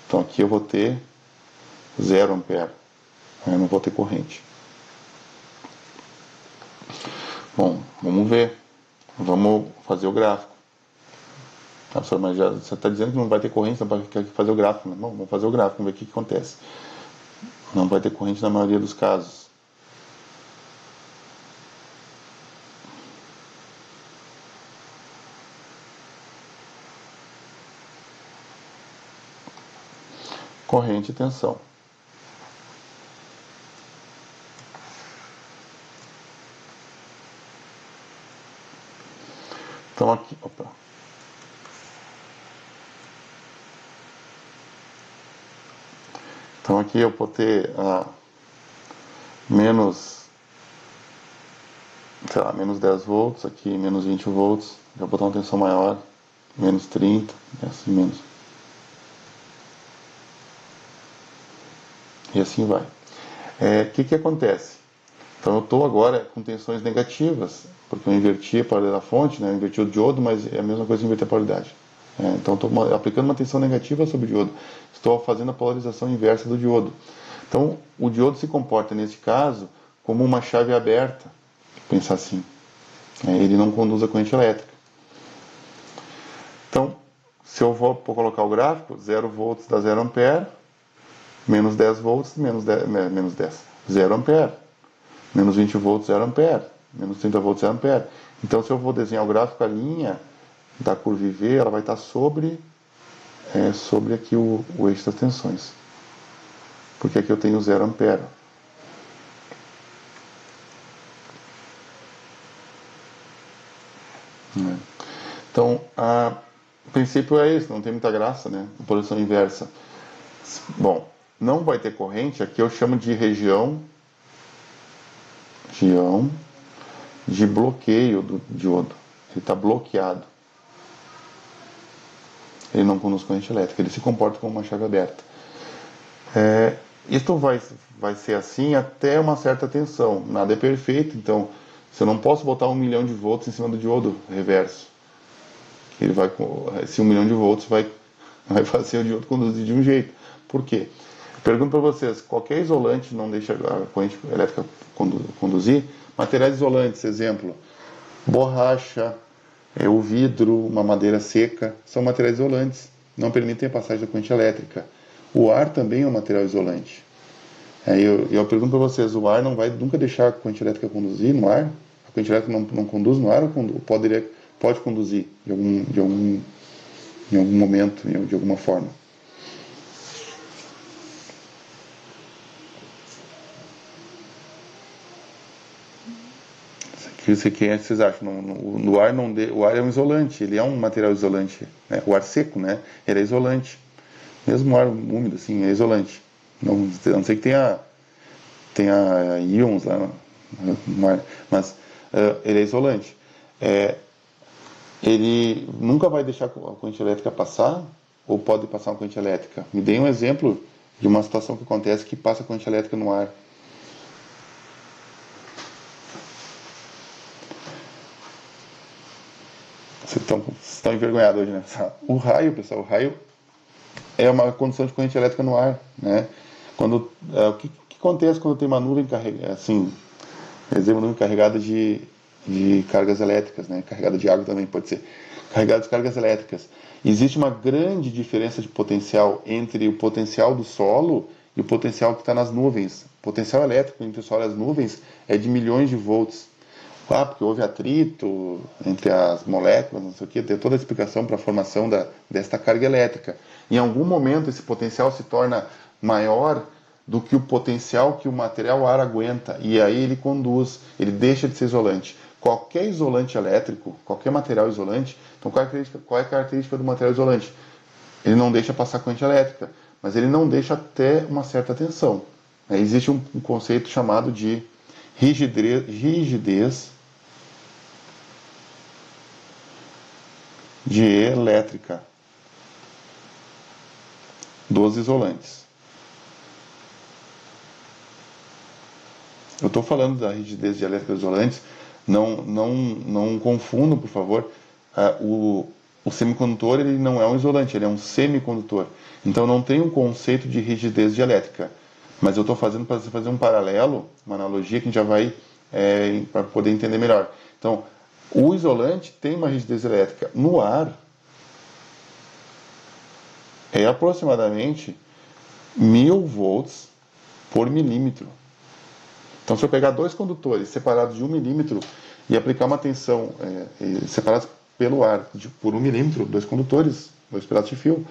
Então aqui eu vou ter 0 ampere, eu não vou ter corrente. Bom, vamos ver, vamos fazer o gráfico. Professor, mas já, você está dizendo que não vai ter corrente, você quer fazer o gráfico, né? Bom, vamos fazer o gráfico, vamos ver o que acontece. Não vai ter corrente na maioria dos casos. Corrente e tensão. Então aqui, opa. Então aqui eu vou ter menos 10 volts, aqui menos 20 volts, já vou botar uma tensão maior, menos 30, assim menos. E assim vai. O que acontece? Então eu estou agora com tensões negativas, porque eu inverti a polaridade da fonte, né? Eu inverti o diodo, mas é a mesma coisa que inverter a polaridade. Então estou aplicando uma tensão negativa sobre o diodo. Estou fazendo a polarização inversa do diodo. Então o diodo se comporta, nesse caso, como uma chave aberta. Pensar assim. Ele não conduz a corrente elétrica. Então, se eu vou colocar o gráfico, 0 volts dá 0 ampere, menos 10 volts, menos 10, 0 ampere. Menos 20 volts, 0 ampere. Menos 30 volts, 0 ampere. Então, se eu vou desenhar o gráfico, a linha da curva IV, ela vai estar sobre aqui o eixo das tensões. Porque aqui eu tenho 0 ampere. Então, o princípio é esse, não tem muita graça, né? A posição inversa. Bom, não vai ter corrente, aqui eu chamo de região de bloqueio do diodo. Ele está bloqueado. Ele não conduz corrente elétrica, ele se comporta como uma chave aberta. Isto vai ser assim até uma certa tensão. Nada é perfeito, então se eu não posso botar 1 milhão de volts em cima do diodo reverso. Esse 1 milhão de volts vai fazer o diodo conduzir de um jeito. Por quê? Pergunto para vocês, qualquer isolante não deixa a corrente elétrica conduzir? Materiais isolantes, exemplo, borracha, o vidro, uma madeira seca, são materiais isolantes, não permitem a passagem da corrente elétrica. O ar também é um material isolante. Eu pergunto para vocês, o ar não vai nunca deixar a corrente elétrica conduzir no ar? A corrente elétrica não conduz no ar ou pode conduzir em algum momento, de alguma forma? O que vocês acham? No ar o ar é um isolante, ele é um material isolante, né? O ar seco, né? Ele é isolante. Mesmo o ar úmido, assim, é isolante. Não, a não ser que tenha íons lá no ar, mas ele é isolante. Ele nunca vai deixar a corrente elétrica passar, ou pode passar uma corrente elétrica? Me dê um exemplo de uma situação que acontece que passa corrente elétrica no ar. Vocês estão envergonhados hoje, né? O raio, pessoal, o raio é uma condução de corrente elétrica no ar, né? O que acontece quando tem uma nuvem carregada, assim, uma nuvem carregada de cargas elétricas, né? Carregada de água também pode ser. Carregada de cargas elétricas. Existe uma grande diferença de potencial entre o potencial do solo e o potencial que está nas nuvens. O potencial elétrico entre o solo e as nuvens é de milhões de volts. Porque houve atrito entre as moléculas, não sei o que, tem toda a explicação para a formação desta carga elétrica. Em algum momento esse potencial se torna maior do que o potencial que o material ar aguenta, e aí ele conduz, ele deixa de ser isolante. Qualquer isolante elétrico, qualquer material isolante, então qual é a característica do material isolante? Ele não deixa passar corrente elétrica, mas ele não deixa até uma certa tensão. Existe um conceito chamado de rigidez dielétrica dos isolantes. Eu estou falando da rigidez dielétrica dos isolantes, não confundam, por favor. O semicondutor ele não é um isolante, ele é um semicondutor. Então não tem um conceito de rigidez dielétrica. Mas eu estou fazendo para você fazer um paralelo, uma analogia que a gente já vai para poder entender melhor. Então, o isolante tem uma rigidez elétrica. No ar, é aproximadamente 1000 volts por milímetro. Então, se eu pegar dois condutores separados de 1 milímetro e aplicar uma tensão separados pelo ar por 1 milímetro, dois condutores, dois pedaços de fio,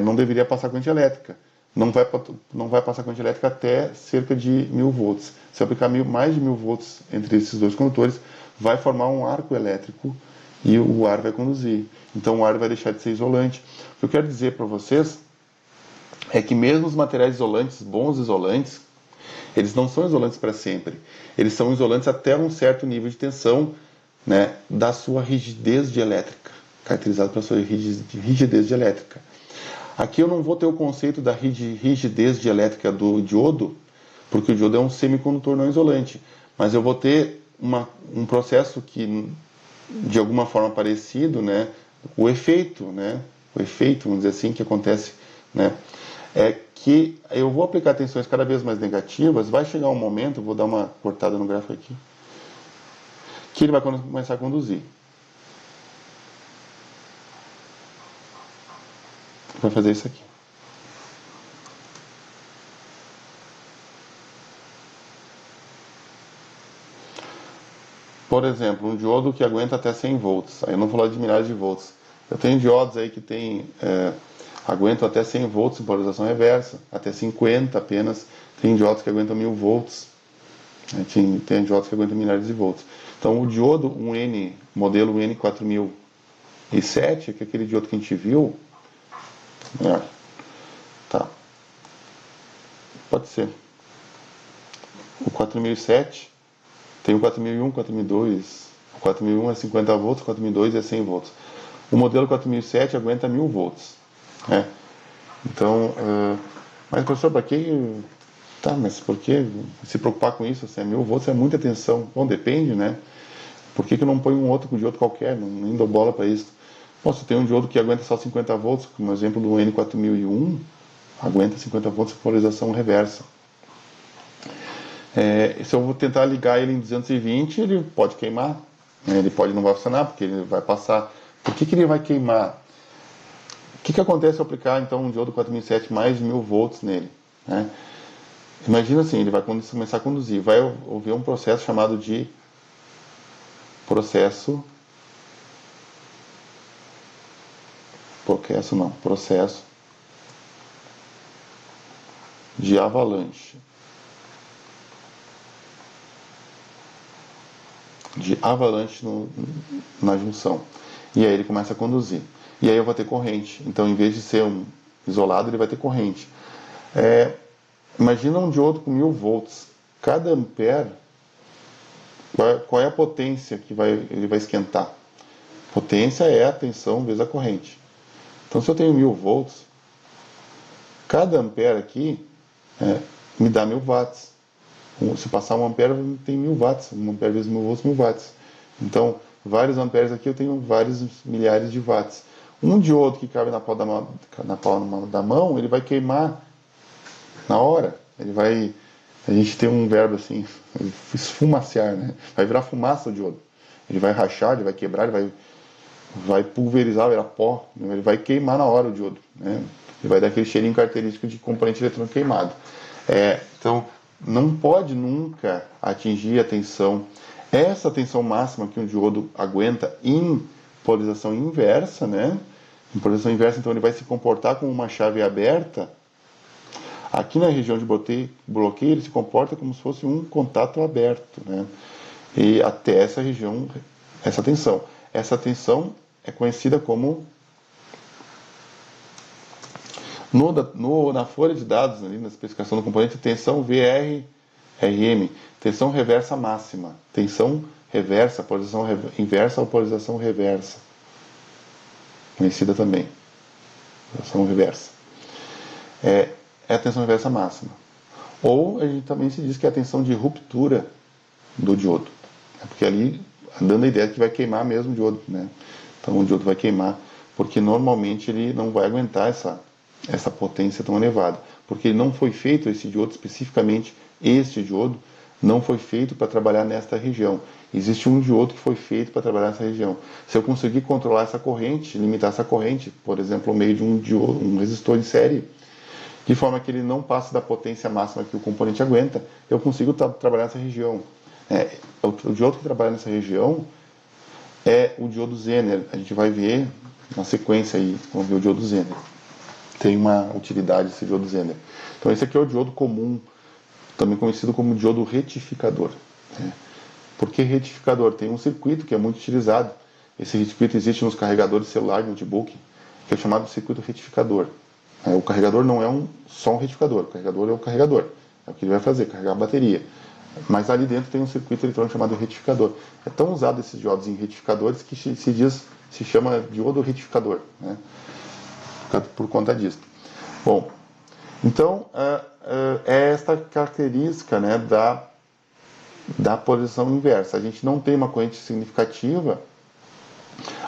não deveria passar corrente elétrica. Não vai passar corrente elétrica até cerca de 1000 volts. Se eu aplicar mais de 1000 volts entre esses dois condutores, vai formar um arco elétrico e o ar vai conduzir. Então o ar vai deixar de ser isolante. O que eu quero dizer para vocês é que mesmo os materiais isolantes, bons isolantes, eles não são isolantes para sempre. Eles são isolantes até um certo nível de tensão, né, da sua rigidez dielétrica, caracterizado pela sua rigidez dielétrica. Aqui eu não vou ter o conceito da rigidez dielétrica do diodo, porque o diodo é um semicondutor não isolante, mas eu vou ter um processo que, de alguma forma parecido, né, o efeito, vamos dizer assim, que acontece, né, é que eu vou aplicar tensões cada vez mais negativas, vai chegar um momento, vou dar uma cortada no gráfico aqui, que ele vai começar a conduzir. Vai fazer isso aqui. Por exemplo, um diodo que aguenta até 100 volts. Aí eu não vou falar de milhares de volts. Eu tenho diodos aí que aguentam até 100 volts em polarização reversa, até 50 apenas. Tem diodos que aguentam 1000 volts. Tem diodos que aguentam milhares de volts. Então o diodo, modelo N4007, que é aquele diodo que a gente viu, tá. Pode ser. O 4007 tem o 4001, 4002. O 4001 é 50 volts, o 4002 é 100 volts. O modelo 4007 aguenta 1000 volts. Né? Então, mas professor, para que... Tá, mas por que se preocupar com isso? Assim, 1000 volts é muita tensão. Bom, depende, né? Por que eu não ponho um outro diodo qualquer? Nem dou bola para isso. Bom, se tem um diodo que aguenta só 50 volts, como o exemplo do N4001, aguenta 50 volts com polarização reversa. Se eu vou tentar ligar ele em 220, ele pode queimar. Ele não vai funcionar, porque ele vai passar. Por que ele vai queimar? O que acontece se eu aplicar então um diodo 4007 mais de 1000 volts nele? Né? Imagina assim, ele vai começar a conduzir. Vai haver um processo chamado de processo de avalanche. De avalanche na junção. E aí ele começa a conduzir. E aí eu vou ter corrente. Então, em vez de ser um isolado, ele vai ter corrente. Imagina um diodo com 1000 volts. Cada ampere, qual é a potência que ele vai esquentar? Potência é a tensão vezes a corrente. Então, se eu tenho 1000 volts, cada ampere aqui me dá 1000 watts. Se passar 1 ampere, tem 1000 watts. 1 ampere vezes 1000 volts, 1000 watts. Então, vários amperes aqui, eu tenho vários milhares de watts. Um diodo que cabe na palma da mão, ele vai queimar na hora. A gente tem um verbo assim, esfumaciar, né? Vai virar fumaça o diodo. Ele vai rachar, ele vai quebrar, ele vai pulverizar, vai virar pó. Ele vai queimar na hora o diodo, né? Ele vai dar aquele cheirinho característico de componente eletrônico queimado. Então, não pode nunca atingir a tensão. Essa tensão máxima que um diodo aguenta em polarização inversa, né? Em polarização inversa, então ele vai se comportar como uma chave aberta. Aqui na região de bloqueio, ele se comporta como se fosse um contato aberto, né? E até essa região, essa tensão. Essa tensão é conhecida como, na folha de dados, ali, na especificação do componente, tensão VRRM, tensão reversa máxima. Tensão reversa, polarização inversa ou polarização reversa. Conhecida também. Polarização reversa. É a tensão reversa máxima. Ou a gente também se diz que é a tensão de ruptura do diodo. Porque ali, dando a ideia que vai queimar mesmo o diodo, né? Então o diodo vai queimar, porque normalmente ele não vai aguentar essa potência tão elevada. Porque ele não foi feito, esse diodo, especificamente este diodo, não foi feito para trabalhar nesta região. Existe um diodo que foi feito para trabalhar nessa região. Se eu conseguir controlar essa corrente, limitar essa corrente, por exemplo, no meio de um resistor em série, de forma que ele não passe da potência máxima que o componente aguenta, eu consigo trabalhar nessa região. O diodo que trabalha nessa região é o diodo Zener. A gente vai ver na sequência aí, vamos ver o diodo Zener. Tem uma utilidade esse diodo Zener. Então esse aqui é o diodo comum, também conhecido como diodo retificador. Por que retificador? Tem um circuito que é muito utilizado. Esse circuito existe nos carregadores celular de notebook, que é chamado de circuito retificador. O carregador não é só um retificador, o carregador é o carregador. É o que ele vai fazer, carregar a bateria. Mas ali dentro tem um circuito eletrônico chamado retificador. É tão usado esses diodos em retificadores que se chama diodo retificador, né? Por conta disso. Bom, então é esta característica, né, da polarização inversa. A gente não tem uma corrente significativa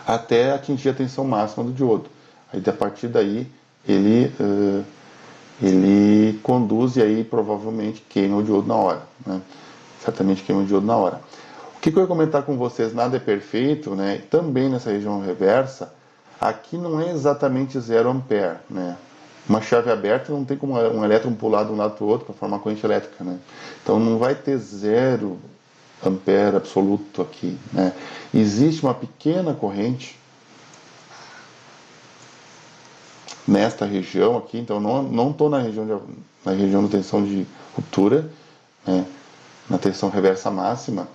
até atingir a tensão máxima do diodo. Aí, a partir daí, ele conduz e aí provavelmente queima o diodo na hora, né? Certamente queima o diodo na hora. O que eu ia comentar com vocês, nada é perfeito, né? Também nessa região reversa, aqui não é exatamente 0 ampere, né? Uma chave aberta não tem como um elétron pular de um lado para o outro para formar corrente elétrica, né? Então não vai ter 0 ampere absoluto aqui, né? Existe uma pequena corrente nesta região aqui, então não estou na região de tensão de ruptura, né, na tensão reversa máxima.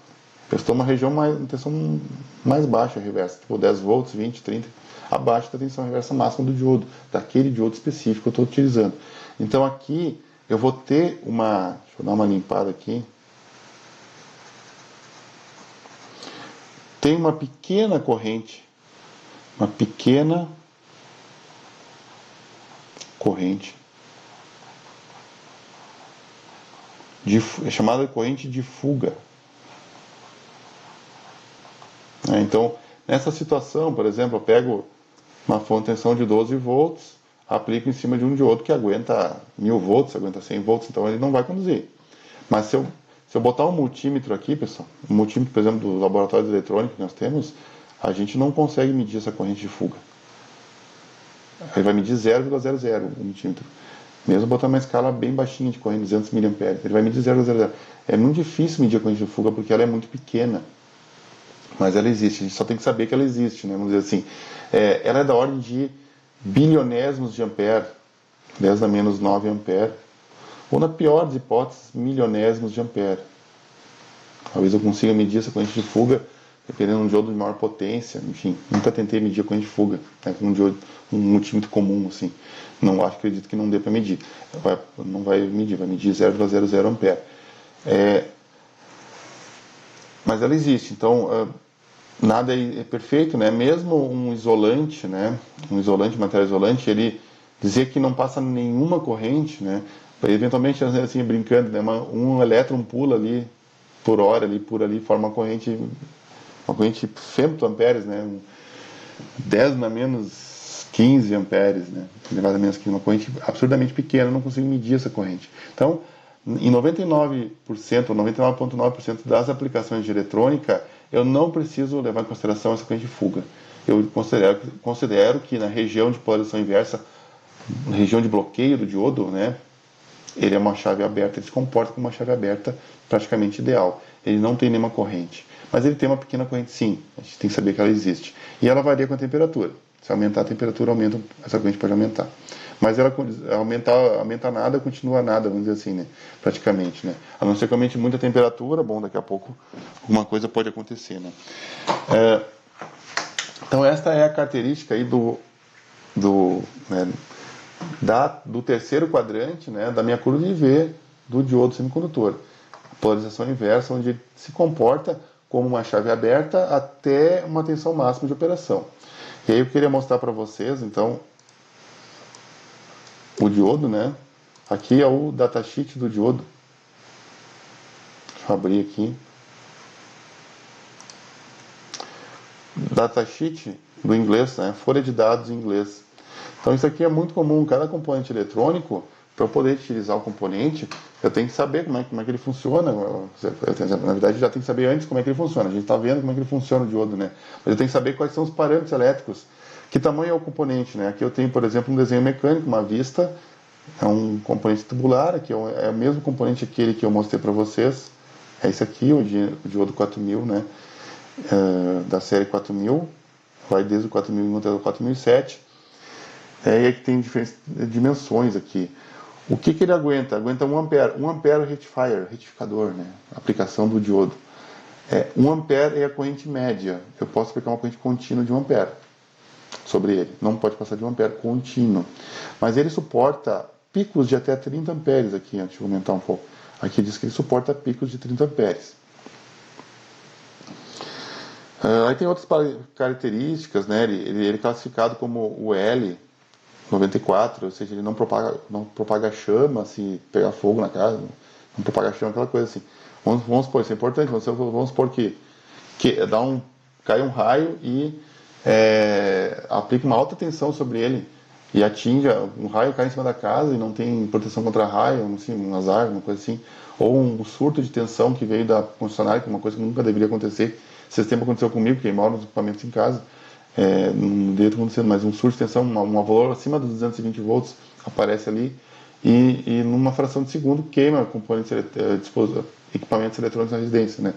Eu estou numa região na tensão mais baixa reversa, tipo 10 volts, 20, 30, abaixo da tensão reversa máxima do diodo, daquele diodo específico que eu estou utilizando. Então aqui eu vou ter deixa eu dar uma limpada aqui. Tem uma pequena corrente, é chamada de corrente de fuga. Então, nessa situação, por exemplo, eu pego uma fonte de tensão de 12 volts, aplico em cima de um diodo que aguenta 1000 volts, aguenta 100 volts, então ele não vai conduzir. Mas se eu botar um multímetro aqui, pessoal, um multímetro, por exemplo, do laboratório de eletrônica que nós temos, a gente não consegue medir essa corrente de fuga. Ele vai medir 0,00 o multímetro. Mesmo botar uma escala bem baixinha de corrente, 200 mA, ele vai medir 0,00. É muito difícil medir a corrente de fuga porque ela é muito pequena. Mas ela existe, a gente só tem que saber que ela existe, né? Vamos dizer assim. Ela é da ordem de bilionésimos de ampere, 10 a menos 9 ampere, ou na pior das hipóteses, milionésimos de ampere. Talvez eu consiga medir essa corrente de fuga dependendo de um diodo de maior potência, enfim, nunca tentei medir a corrente de fuga, né, com um multímetro comum, assim, acredito que não dê para medir, não vai medir, vai medir 0,00 ampere. Mas ela existe, então nada é perfeito, né? Mesmo um isolante, né? Material isolante, ele dizer que não passa nenhuma corrente, né? Eventualmente, assim, brincando, né? Um elétron pula ali por hora, por ali, forma uma corrente femtoamperes, né? 10 na menos 15 amperes, né? Elevado a menos que uma corrente absurdamente pequena, eu não consigo medir essa corrente. Então, em 99% ou 99,9% das aplicações de eletrônica, eu não preciso levar em consideração essa corrente de fuga. Eu considero que na região de polarização inversa, na região de bloqueio do diodo, né, ele é uma chave aberta, ele se comporta como uma chave aberta praticamente ideal. Ele não tem nenhuma corrente, mas ele tem uma pequena corrente sim, a gente tem que saber que ela existe. E ela varia com a temperatura. Se aumentar a temperatura, essa corrente pode aumentar. Mas ela aumenta nada, continua nada, vamos dizer assim, né? Praticamente, né? A não ser que aumente muita temperatura, bom, daqui a pouco alguma coisa pode acontecer, né? Então esta é a característica aí do terceiro quadrante, né, da minha curva de V do diodo semicondutor. A polarização inversa, onde ele se comporta como uma chave aberta até uma tensão máxima de operação. E aí eu queria mostrar para vocês, então, o diodo, né? Aqui é o datasheet do diodo. Deixa eu abrir aqui. Datasheet do inglês, né? Folha de dados em inglês. Então isso aqui é muito comum. Cada componente eletrônico, para eu poder utilizar o componente, eu tenho que saber como é que ele funciona. Na verdade, já tem que saber antes como é que ele funciona. A gente está vendo como é que ele funciona o diodo, né? Mas eu tenho que saber quais são os parâmetros elétricos. Que tamanho é o componente, né? Aqui eu tenho, por exemplo, um desenho mecânico, uma vista, é um componente tubular, aqui é o mesmo componente aquele que eu mostrei para vocês, é esse aqui, o diodo 4000, né? Da série 4000, vai desde o 4001 até o 4007, e aqui tem diferentes dimensões aqui. O que ele aguenta? Aguenta 1 ampere, 1 ampere retificador, né? Aplicação do diodo. 1 ampere é a corrente média, eu posso aplicar uma corrente contínua de 1 ampere sobre ele, não pode passar de 1 ampere contínuo, mas ele suporta picos de até 30 amperes aqui, deixa eu aumentar um pouco, aqui diz que ele suporta picos de 30 amperes. Aí tem outras características, né? Ele é classificado como o L94, ou seja, ele não propaga chama se pegar fogo na casa, não propaga chama, aquela coisa assim. Vamos supor, isso é importante, vamos supor que cai um raio e aplica uma alta tensão sobre ele e um raio cai em cima da casa e não tem proteção contra raio, assim, um azar, uma coisa assim, ou um surto de tensão que veio da concessionária, que é uma coisa que nunca deveria acontecer. Esse tempo aconteceu comigo, porque eu moro nos equipamentos em casa, não deveria acontecer, mas um surto de tensão, um valor acima dos 220 volts aparece ali e numa fração de segundo queima componentes equipamentos eletrônicos na residência, né?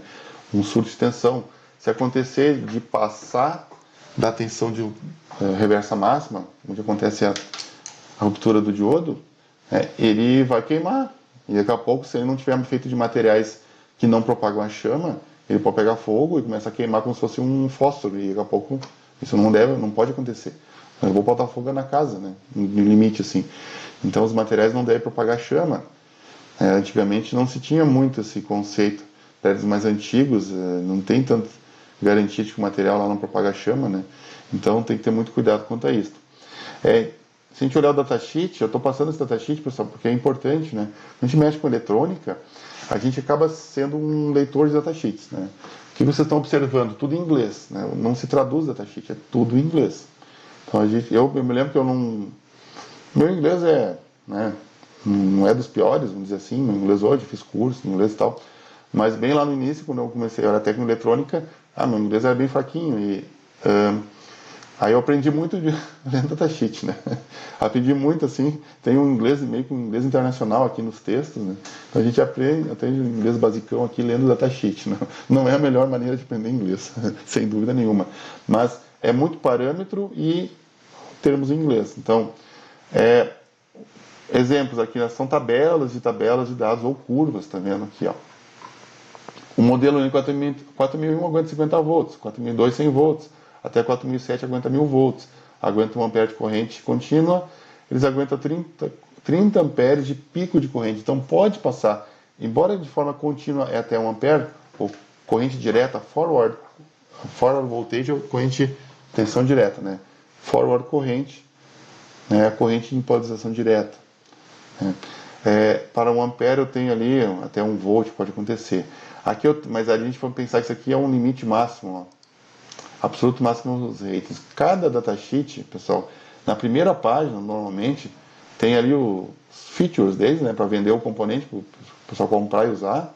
Um surto de tensão, se acontecer de passar da tensão de reversa máxima, onde acontece a ruptura do diodo, ele vai queimar. E daqui a pouco, se ele não tiver feito de materiais que não propagam a chama, ele pode pegar fogo e começar a queimar como se fosse um fósforo. E daqui a pouco, isso não pode acontecer. Eu vou botar fogo na casa, né? No limite, assim. Então, os materiais não devem propagar chama. Antigamente não se tinha muito esse conceito. Prédios mais antigos, não tem tanto garantia de que o material lá não propaga chama, né? Então tem que ter muito cuidado quanto a isso. Se a gente olhar o datasheet, eu estou passando esse datasheet, pessoal, porque é importante, né? A gente mexe com eletrônica, a gente acaba sendo um leitor de datasheets, né? O que vocês estão observando? Tudo em inglês, né? Não se traduz datasheet, é tudo em inglês. Então eu me lembro que meu inglês não é dos piores, vamos dizer assim. Meu inglês hoje, fiz curso em inglês e tal, mas bem lá no início, quando eu comecei a era técnica eletrônica, meu inglês era bem fraquinho e aí eu aprendi muito lendo datasheet, né? Aprendi muito, assim, tem um inglês, meio que um inglês internacional aqui nos textos, né? Então a gente aprende inglês basicão aqui lendo datasheet, né? Não é a melhor maneira de aprender inglês, sem dúvida nenhuma. Mas é muito parâmetro e termos em inglês. Então, exemplos aqui, são tabelas de dados ou curvas, tá vendo aqui, ó. O modelo N 4001 aguenta 50 volts, 4002 100 volts, até 4007 aguenta 1000 volts, aguenta 1 ampere de corrente contínua, eles aguentam 30 amperes de pico de corrente, então pode passar, embora de forma contínua é até 1 ampere, ou corrente direta, forward voltage ou corrente tensão direta, né? Forward corrente, né? Corrente de polarização direta. Né? Para 1 ampere eu tenho ali até 1 volt, pode acontecer. Aqui mas a gente pode pensar que isso aqui é um limite máximo, ó. Absoluto máximo dos ratings. Cada datasheet, pessoal, na primeira página, normalmente, tem ali os features deles, né, para vender o componente, para o pessoal comprar e usar.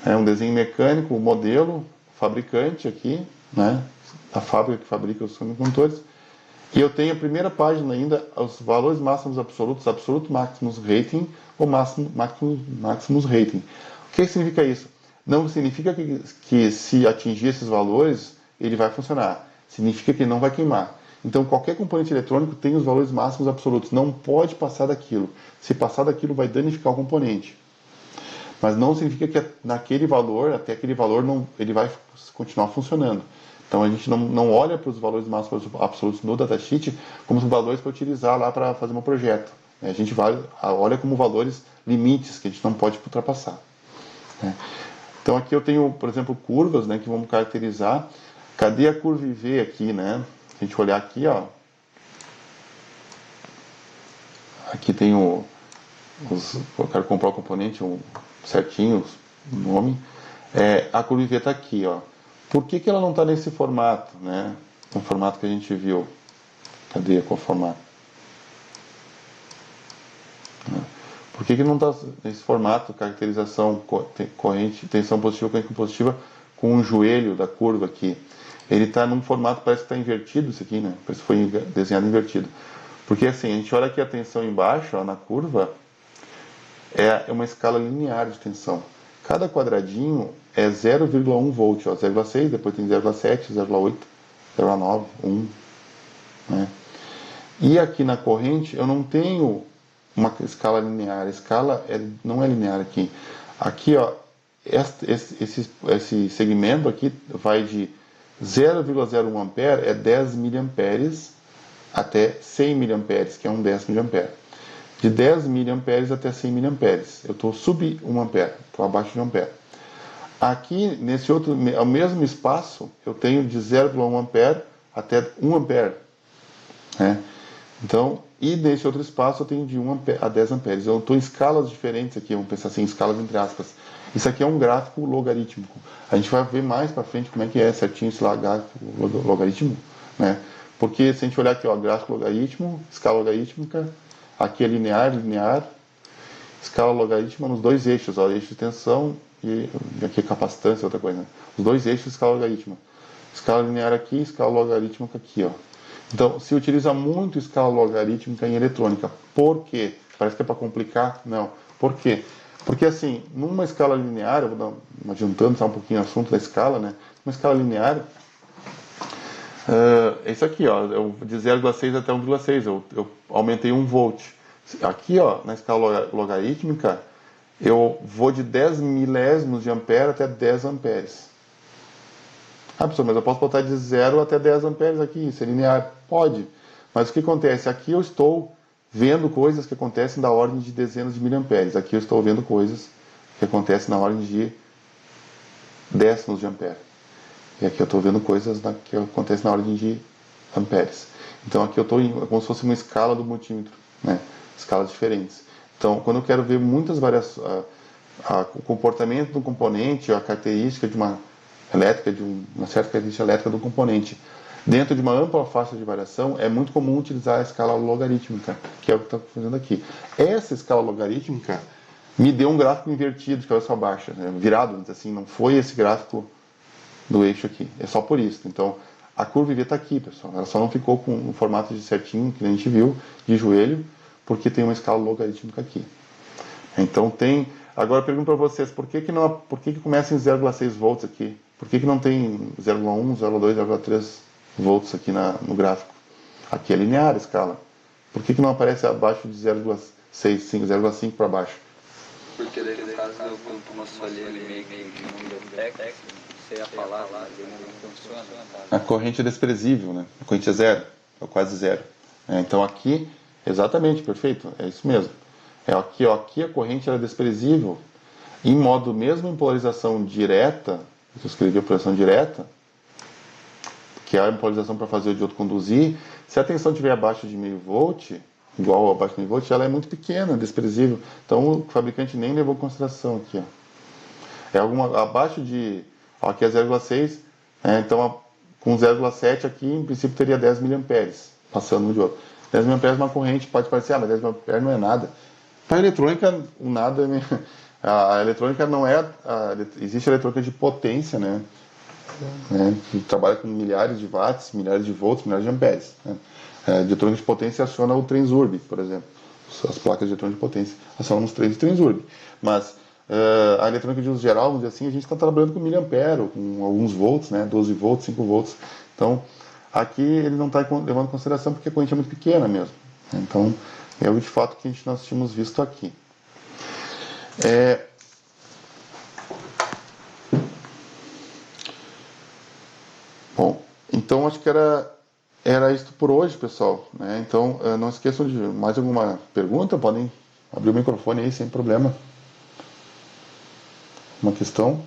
É um desenho mecânico, o modelo, fabricante aqui, né, a fábrica que fabrica os semicondutores. E eu tenho a primeira página ainda, os valores máximos absolutos, absoluto máximos rating ou máximos rating. O que significa isso? Não significa que se atingir esses valores, ele vai funcionar. Significa que ele não vai queimar. Então, qualquer componente eletrônico tem os valores máximos absolutos. Não pode passar daquilo. Se passar daquilo, vai danificar o componente. Mas não significa que naquele valor, até aquele valor, ele vai continuar funcionando. Então, a gente não olha para os valores máximos absolutos no datasheet como os valores para utilizar lá para fazer um projeto. A gente olha como valores limites que a gente não pode ultrapassar. Então, aqui eu tenho, por exemplo, curvas, né, que vamos caracterizar. Cadê a curva IV aqui, né? Se a gente olhar aqui, ó. Aqui tem eu quero comprar o componente certinho, o nome. A curva IV está aqui, ó. Por que ela não está nesse formato, né? No formato que a gente viu. Cadê qual formato? Por que não está nesse formato, caracterização, corrente, tensão positiva, corrente positiva, com um joelho da curva aqui? Ele está num formato, parece que está invertido isso aqui, né? Parece que foi desenhado invertido. Porque assim, a gente olha aqui a tensão embaixo, ó, na curva, é uma escala linear de tensão. Cada quadradinho é 0,1 volt, 0,6, depois tem 0,7, 0,8, 0,9, 1. Né? E aqui na corrente eu não tenho uma escala linear. A escala não é linear aqui. Aqui, ó, esse segmento aqui vai de 0,01 ampere é 10 miliamperes até 100 miliamperes, que é um décimo de ampere. De 10 miliamperes até 100 miliamperes. Eu estou sub 1 ampere, estou abaixo de 1 ampere. Aqui, nesse outro, ao mesmo espaço, eu tenho de 0,1 ampere até 1 ampere. Né? Então, e nesse outro espaço eu tenho de 1 a 10 amperes. Eu estou em escalas diferentes aqui, vamos pensar assim, escalas entre aspas. Isso aqui é um gráfico logarítmico. A gente vai ver mais para frente como é que é certinho esse gráfico logaritmo, né? Porque se a gente olhar aqui, ó, gráfico logaritmo, escala logarítmica, aqui é linear, escala logarítmica nos dois eixos, ó, eixo de tensão e aqui é capacitância, outra coisa. Né? Os dois eixos, escala logarítmica. Escala linear aqui, escala logarítmica aqui, ó. Então, se utiliza muito escala logarítmica em eletrônica. Por quê? Parece que é para complicar? Não. Por quê? Porque, assim, numa escala linear, eu vou adiantando um pouquinho o assunto da escala, né? Uma escala linear, é isso aqui, ó, de 0,6 até 1,6, eu aumentei 1 volt. Aqui, ó, na escala logarítmica, eu vou de 10 milésimos de ampere até 10 amperes. Ah, professor, mas eu posso botar de 0 até 10 amperes aqui, isso é linear? Pode. Mas o que acontece? Aqui eu estou vendo coisas que acontecem da ordem de dezenas de miliamperes. Aqui eu estou vendo coisas que acontecem na ordem de décimos de ampere. E aqui eu estou vendo coisas que acontecem na ordem de amperes. Então aqui eu estou como se fosse uma escala do multímetro, né? Escalas diferentes. Então, quando eu quero ver muitas variações, o comportamento do componente, a característica de uma elétrica, uma certa característica elétrica do componente, dentro de uma ampla faixa de variação, é muito comum utilizar a escala logarítmica, que é o que estou fazendo aqui. Essa escala logarítmica me deu um gráfico invertido de cabeça baixa, né? Virado, assim, não foi esse gráfico do eixo aqui, é só por isso. Então, a curva IV está aqui, pessoal, ela só não ficou com o formato de certinho, que a gente viu, de joelho, porque tem uma escala logarítmica aqui. Então, agora eu pergunto para vocês, por que começa em 0,6 volts aqui? Por que não tem 0,1, 0,2, 0,3 volts aqui no gráfico? Aqui é linear a escala. Por que não aparece abaixo de 0,6, 0,5 para baixo? Porque daí no caso, quando tu mostrou ali, ele meio que não deu técnico, não sei a palavra, mas ele não funciona, sabe? A corrente é desprezível, né? A corrente é zero, é quase zero. Então aqui, exatamente, perfeito, é isso mesmo. Aqui, ó, aqui a corrente era desprezível. Em modo mesmo em polarização direta, se eu escrever a polarização direta, que é a polarização para fazer o diodo conduzir, se a tensão estiver abaixo de meio volt, igual abaixo de meio volt, ela é muito pequena, desprezível. Então o fabricante nem levou em consideração aqui, ó. É alguma abaixo de, ó, aqui é 0,6, então com 0,7 aqui em princípio teria 10 mA passando no diodo. 10 mA é uma corrente, pode parecer, mas 10 mA não é nada. Para a eletrônica, o nada, a eletrônica não é, existe a eletrônica de potência, né? Que trabalha com milhares de watts, milhares de volts, milhares de amperes. Né? A eletrônica de potência aciona o Transurb, por exemplo. As placas de eletrônica de potência acionam os trens de Transurb. Mas a eletrônica de uso geral, vamos dizer assim, a gente está trabalhando com miliampere, com alguns volts, né? 12 volts, 5 volts. Então, aqui ele não está levando em consideração porque a corrente é muito pequena mesmo. Então, é o de fato que nós tínhamos visto aqui. Bom, então acho que era isso por hoje, pessoal. Né? Então, não esqueçam de mais alguma pergunta, podem abrir o microfone aí sem problema. Uma questão?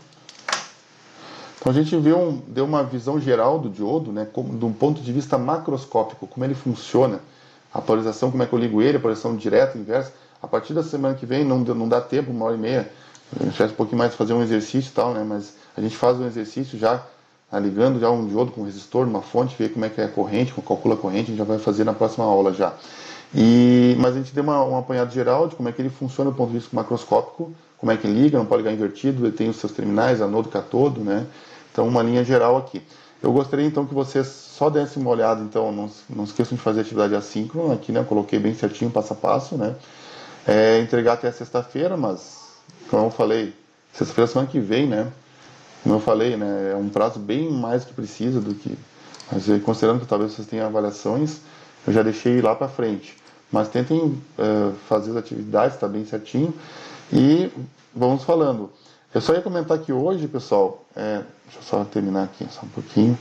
Então a gente deu uma visão geral do diodo, né, de um ponto de vista macroscópico, como ele funciona, a polarização, como é que eu ligo ele, a polarização direta, inversa. A partir da semana que vem, não dá tempo, 1h30, a gente vai um pouquinho mais fazer um exercício e tal, né, mas a gente faz um exercício já, ligando já um diodo com um resistor, uma fonte, ver como é que é a corrente, calcula a corrente, a gente já vai fazer na próxima aula já. Mas a gente deu um apanhado geral de como é que ele funciona do ponto de vista macroscópico, como é que liga, não pode ligar invertido, ele tem os seus terminais, anodo, catodo, né? Então, uma linha geral aqui. Eu gostaria, então, que vocês só dessem uma olhada, então, não esqueçam de fazer atividade assíncrona, aqui, né? Eu coloquei bem certinho, passo a passo, né? Entregar até sexta-feira, mas, como eu falei, sexta-feira semana que vem, né? Como eu falei, né? É um prazo bem mais que precisa do que... Mas, considerando que talvez vocês tenham avaliações, eu já deixei lá para frente. Mas tentem fazer as atividades, tá bem certinho. E vamos falando. Eu só ia comentar aqui hoje, pessoal, deixa eu só terminar aqui só um pouquinho.